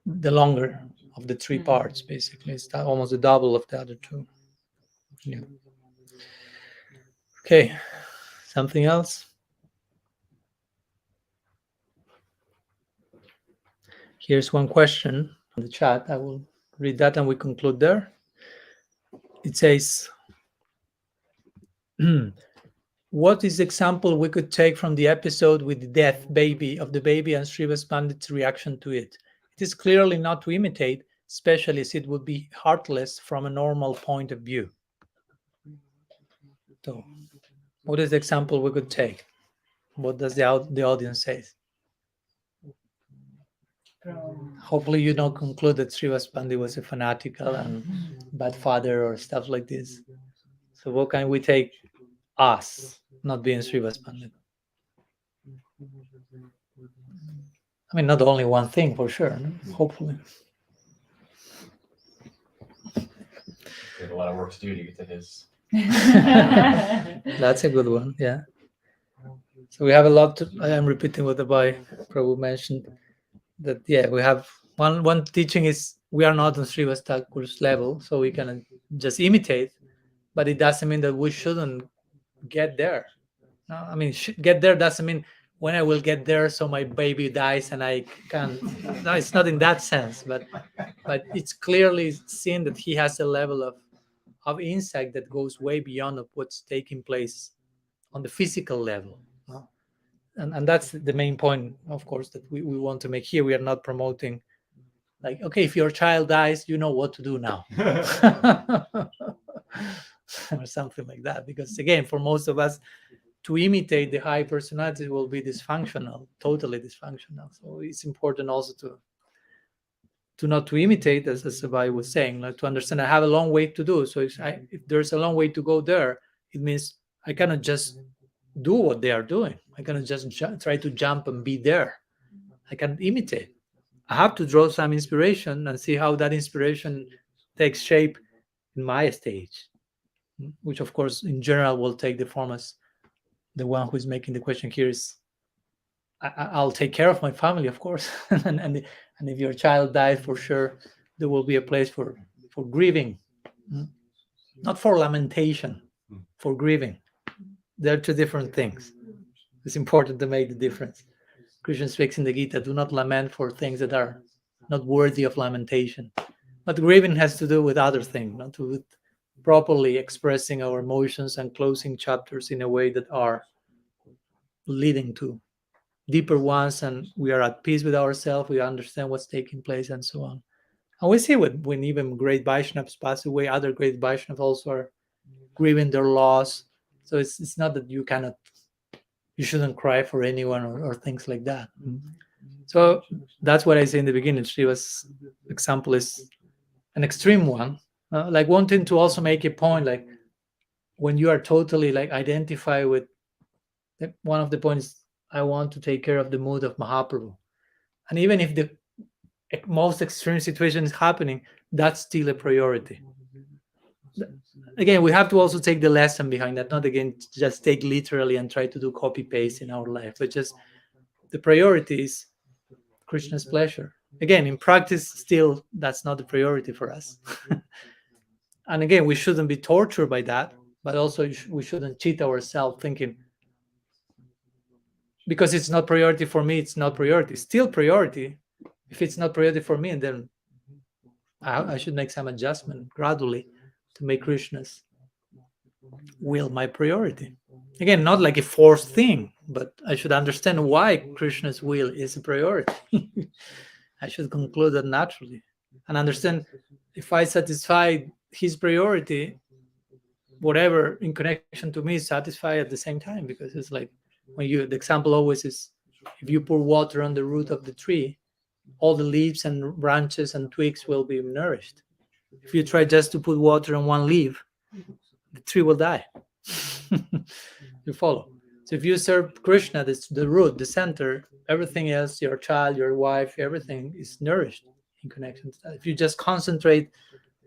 the longer of the three parts, basically. It's almost the double of the other two. Yeah. Okay, something else? Here's one question in the chat. I will read that and we conclude there. It says, what is the example we could take from the episode with the death of the baby and Srivas Pandit's reaction to it? It is clearly not to imitate, especially as it would be heartless from a normal point of view. So, what is the example we could take? What does the audience say? Hopefully you don't conclude that Srivas Pandit was a fanatical and bad father or stuff like this. So what can we take us, not being Srivas Pandit? I mean, not only one thing for sure, no? Hopefully. We have a lot of work to do to get to his. That's a good one, yeah. So we have a lot to, I am repeating what the Bhai Prabhu mentioned, that we have one teaching is we are not on Srivas Thakur's level, so we can just imitate, but it doesn't mean that we shouldn't get there. No, I mean, get there doesn't mean when I will get there, so my baby dies and I can't. No, it's not in that sense, but it's clearly seen that he has a level of of insight that goes way beyond of what's taking place on the physical level. And that's the main point, of course, that we want to make here. We are not promoting, like, okay, if your child dies, you know what to do now. Or something like that. Because again, for most of us, to imitate the high personality will be dysfunctional, totally dysfunctional. So it's important also to not to imitate, as Sabai was saying, like to understand I have a long way to do. So if there's a long way to go there, it means I cannot just do what they are doing. I cannot just try to jump and be there. I can imitate. I have to draw some inspiration and see how that inspiration takes shape in my stage, which of course in general will take the form as the one who is making the question here is I'll take care of my family, of course. and if your child dies, for sure there will be a place for grieving, not for lamentation, for grieving. They're two different things. It's important to make the difference. Krishna speaks in the Gita, do not lament for things that are not worthy of lamentation. But grieving has to do with other things, not with properly expressing our emotions and closing chapters in a way that are leading to deeper ones, and we are at peace with ourselves, we understand what's taking place, and so on. And we see when even great Vaishnavas pass away, other great Vaishnavas also are grieving their loss. So it's not that you shouldn't cry for anyone or things like that. So that's what I say in the beginning. Srivasa's example is an extreme one, like wanting to also make a point, like when you are totally like identified with one of the points, I want to take care of the mood of Mahaprabhu. And even if the most extreme situation is happening, that's still a priority. Again, we have to also take the lesson behind that, not again just take literally and try to do copy paste in our life, but just the priority is Krishna's pleasure. Again, in practice, still that's not the priority for us. And again, we shouldn't be tortured by that, but also we shouldn't cheat ourselves thinking because it's not priority for me, it's not priority. Still priority. If it's not priority for me, then I should make some adjustment gradually to make Krishna's will my priority. Again, not like a forced thing, but I should understand why Krishna's will is a priority. I should conclude that naturally and understand if I satisfy his priority, whatever in connection to me is satisfied at the same time, because it's like when the example always is if you pour water on the root of the tree, all the leaves and branches and twigs will be nourished. If you try just to put water on one leaf, the tree will die. You follow? So if you serve Krishna, that's the root, the center, everything else, your child, your wife, everything is nourished in connection to that. If you just concentrate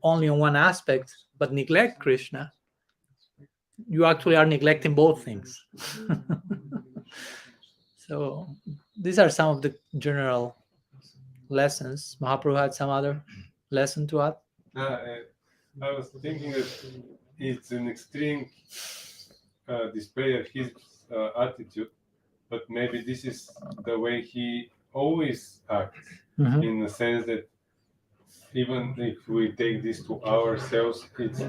only on one aspect but neglect Krishna, you actually are neglecting both things. So these are some of the general lessons. Mahaprabhu had some other lesson to add. I was thinking that it's an extreme display of his attitude, but maybe this is the way he always acts, in the sense that even if we take this to ourselves, it's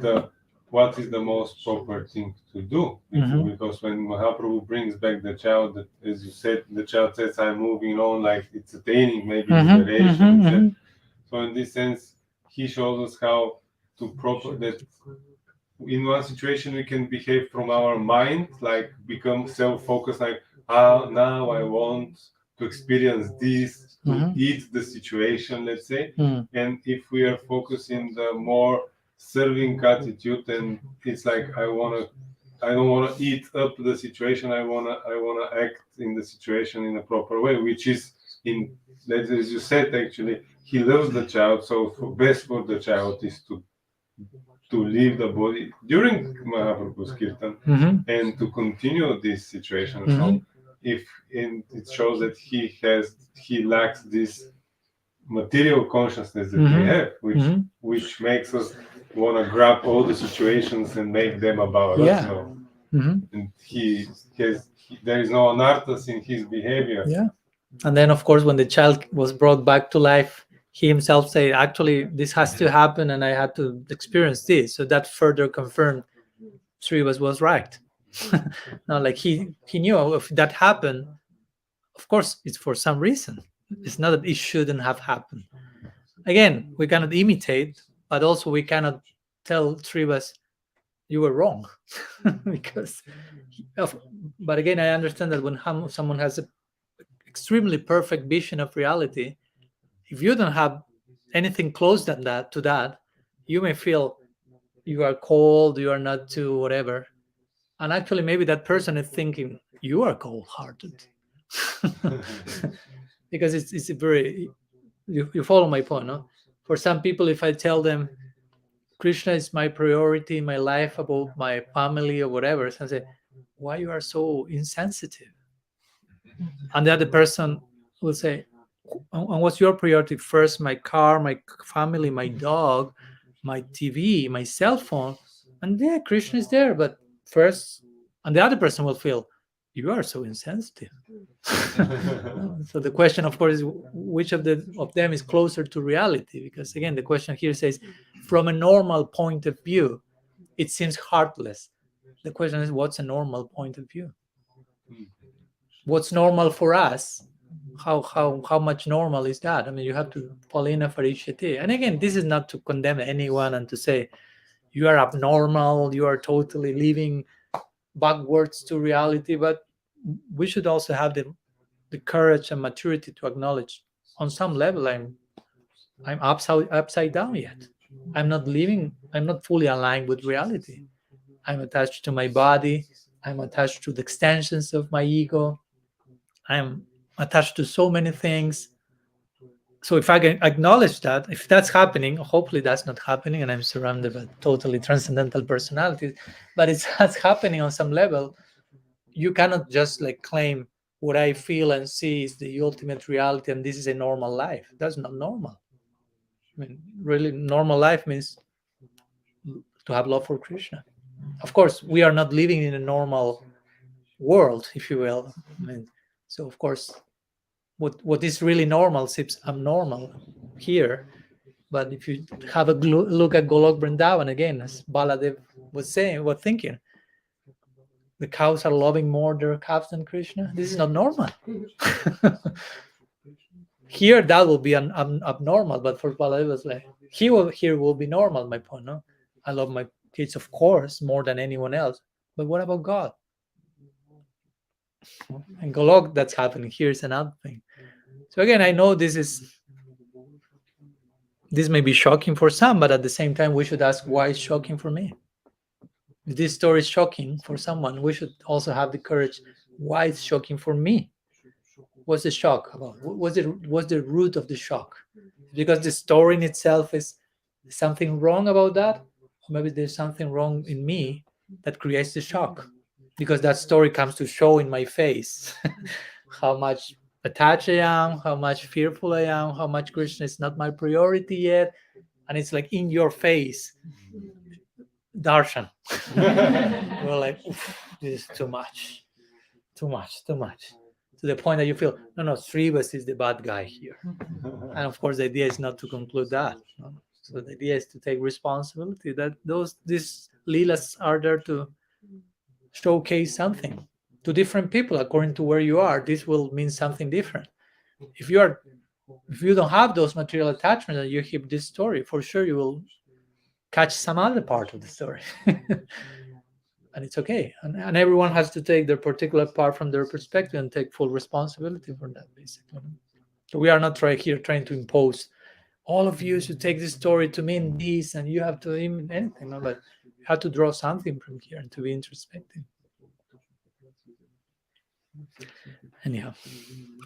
what is the most proper thing to do. Because when Mahaprabhu brings back the child, that, as you said, the child says, I'm moving on, like it's attaining maybe liberation. So in this sense, he shows us how to that in one situation we can behave from our mind, like become self-focused, like now I want to experience this, to eat the situation, let's say. And if we are focusing the more serving attitude, and it's like I don't want to eat up the situation. I wanna act in the situation in a proper way, which is as you said, actually he loves the child, so best for the child is to leave the body during Mahaprabhu's kirtan and to continue this situation. So it shows that he lacks this material consciousness that we have, which makes us want to grab all the situations and make them about us. So, and there is no anarthas in his behavior. And then, of course, when the child was brought back to life, he himself say, actually, this has to happen, and I had to experience this. So that further confirmed Srivas was right. No, like he knew if that happened, of course, it's for some reason. It's not that it shouldn't have happened. Again, we cannot imitate, but also we cannot tell Srivas you were wrong, because. But again, I understand that when someone has an extremely perfect vision of reality, if you don't have anything close than that to that, you may feel you are cold, you are not too whatever, and actually maybe that person is thinking you are cold-hearted. Because it's a very, you follow my point, no? For some people, if I tell them Krishna is my priority in my life above my family or whatever, so I say, why you are so insensitive? And the other person will say, and what's your priority? First, my car, my family, my dog, my TV, my cell phone. And yeah, Krishna is there, but first, and the other person will feel, you are so insensitive. So the question, of course, is which of them is closer to reality? Because again, the question here says, from a normal point of view, it seems heartless. The question is, what's a normal point of view? What's normal for us? How much normal is that? I mean, you have to Paulina Farishite. And again, this is not to condemn anyone and to say you are abnormal, you are totally living backwards to reality, but we should also have the courage and maturity to acknowledge on some level I'm upside down yet. I'm not fully aligned with reality. I'm attached to my body, I'm attached to the extensions of my ego, I'm attached to so many things. So if I can acknowledge that, if that's happening, hopefully that's not happening, and I'm surrounded by totally transcendental personalities, but that's happening on some level, you cannot just like claim what I feel and see is the ultimate reality and this is a normal life. That's not normal. I mean, really, normal life means to have love for Krishna. Of course, we are not living in a normal world, if you will. I mean, so of course, what is really normal seems abnormal here. But if you have a look at Golok Vrindavan again, as Baladev was thinking, the cows are loving more their calves than Krishna. This is not normal. Here, that will be an abnormal, but for Baladev, it's like here will be normal. My point, no, I love my kids, of course, more than anyone else. But what about God? And Golok, that's happening. Here's another thing. So again, I know this may be shocking for some, but at the same time, we should ask why it's shocking for me. If this story is shocking for someone, we should also have the courage. Why it's shocking for me? What's the shock about? What's the root of the shock? Because the story in itself is something wrong about that, or maybe there's something wrong in me that creates the shock. Because that story comes to show in my face how much attached I am, how much fearful I am, how much Krishna is not my priority yet, and it's like in your face. Darshan. We're like, this is too much. To the point that you feel, no, Srivas is the bad guy here. And of course, the idea is not to conclude that. No? So the idea is to take responsibility that these leelas are there to showcase something to different people according to where you are. This will mean something different. If you don't have those material attachments and you keep this story, for sure you will catch some other part of the story. And it's okay. And everyone has to take their particular part from their perspective and take full responsibility for that, basically. So we are not trying to impose, all of you should take this story to mean this, and you have to mean anything. No? But you have to draw something from here and to be introspective. Anyhow,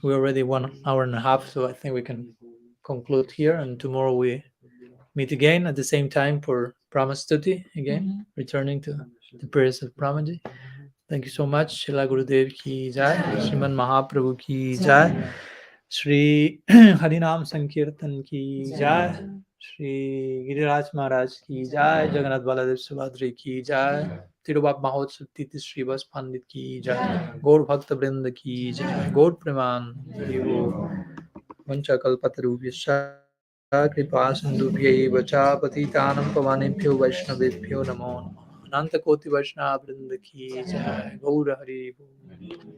we're already 1 hour and a half, so I think we can conclude here. And tomorrow we meet again at the same time for Brahmastuti again, returning to the prayers of Brahmaji. Thank you so much. Srila Gurudev ki jai, Sriman Mahaprabhu ki jai, Shri Harinam Sankirtan ki jai, Shri Giriraj Maharaj ki jai, Jagannath Baladev Subhadri ki jai, Tirobhava Mahotsava Titi Srivas Pandit ki jai, Gaur Bhakta Vrinda ki jai, Gaur Preman, Vancha Kalpatarubhyascha कृपा सिन्धुभ्यैव च पतितानं पवनेभ्यो वैष्णवेभ्यो नमो नमः। अनंत कोटि वैष्णव वृंद की जय। गौर हरि बोल।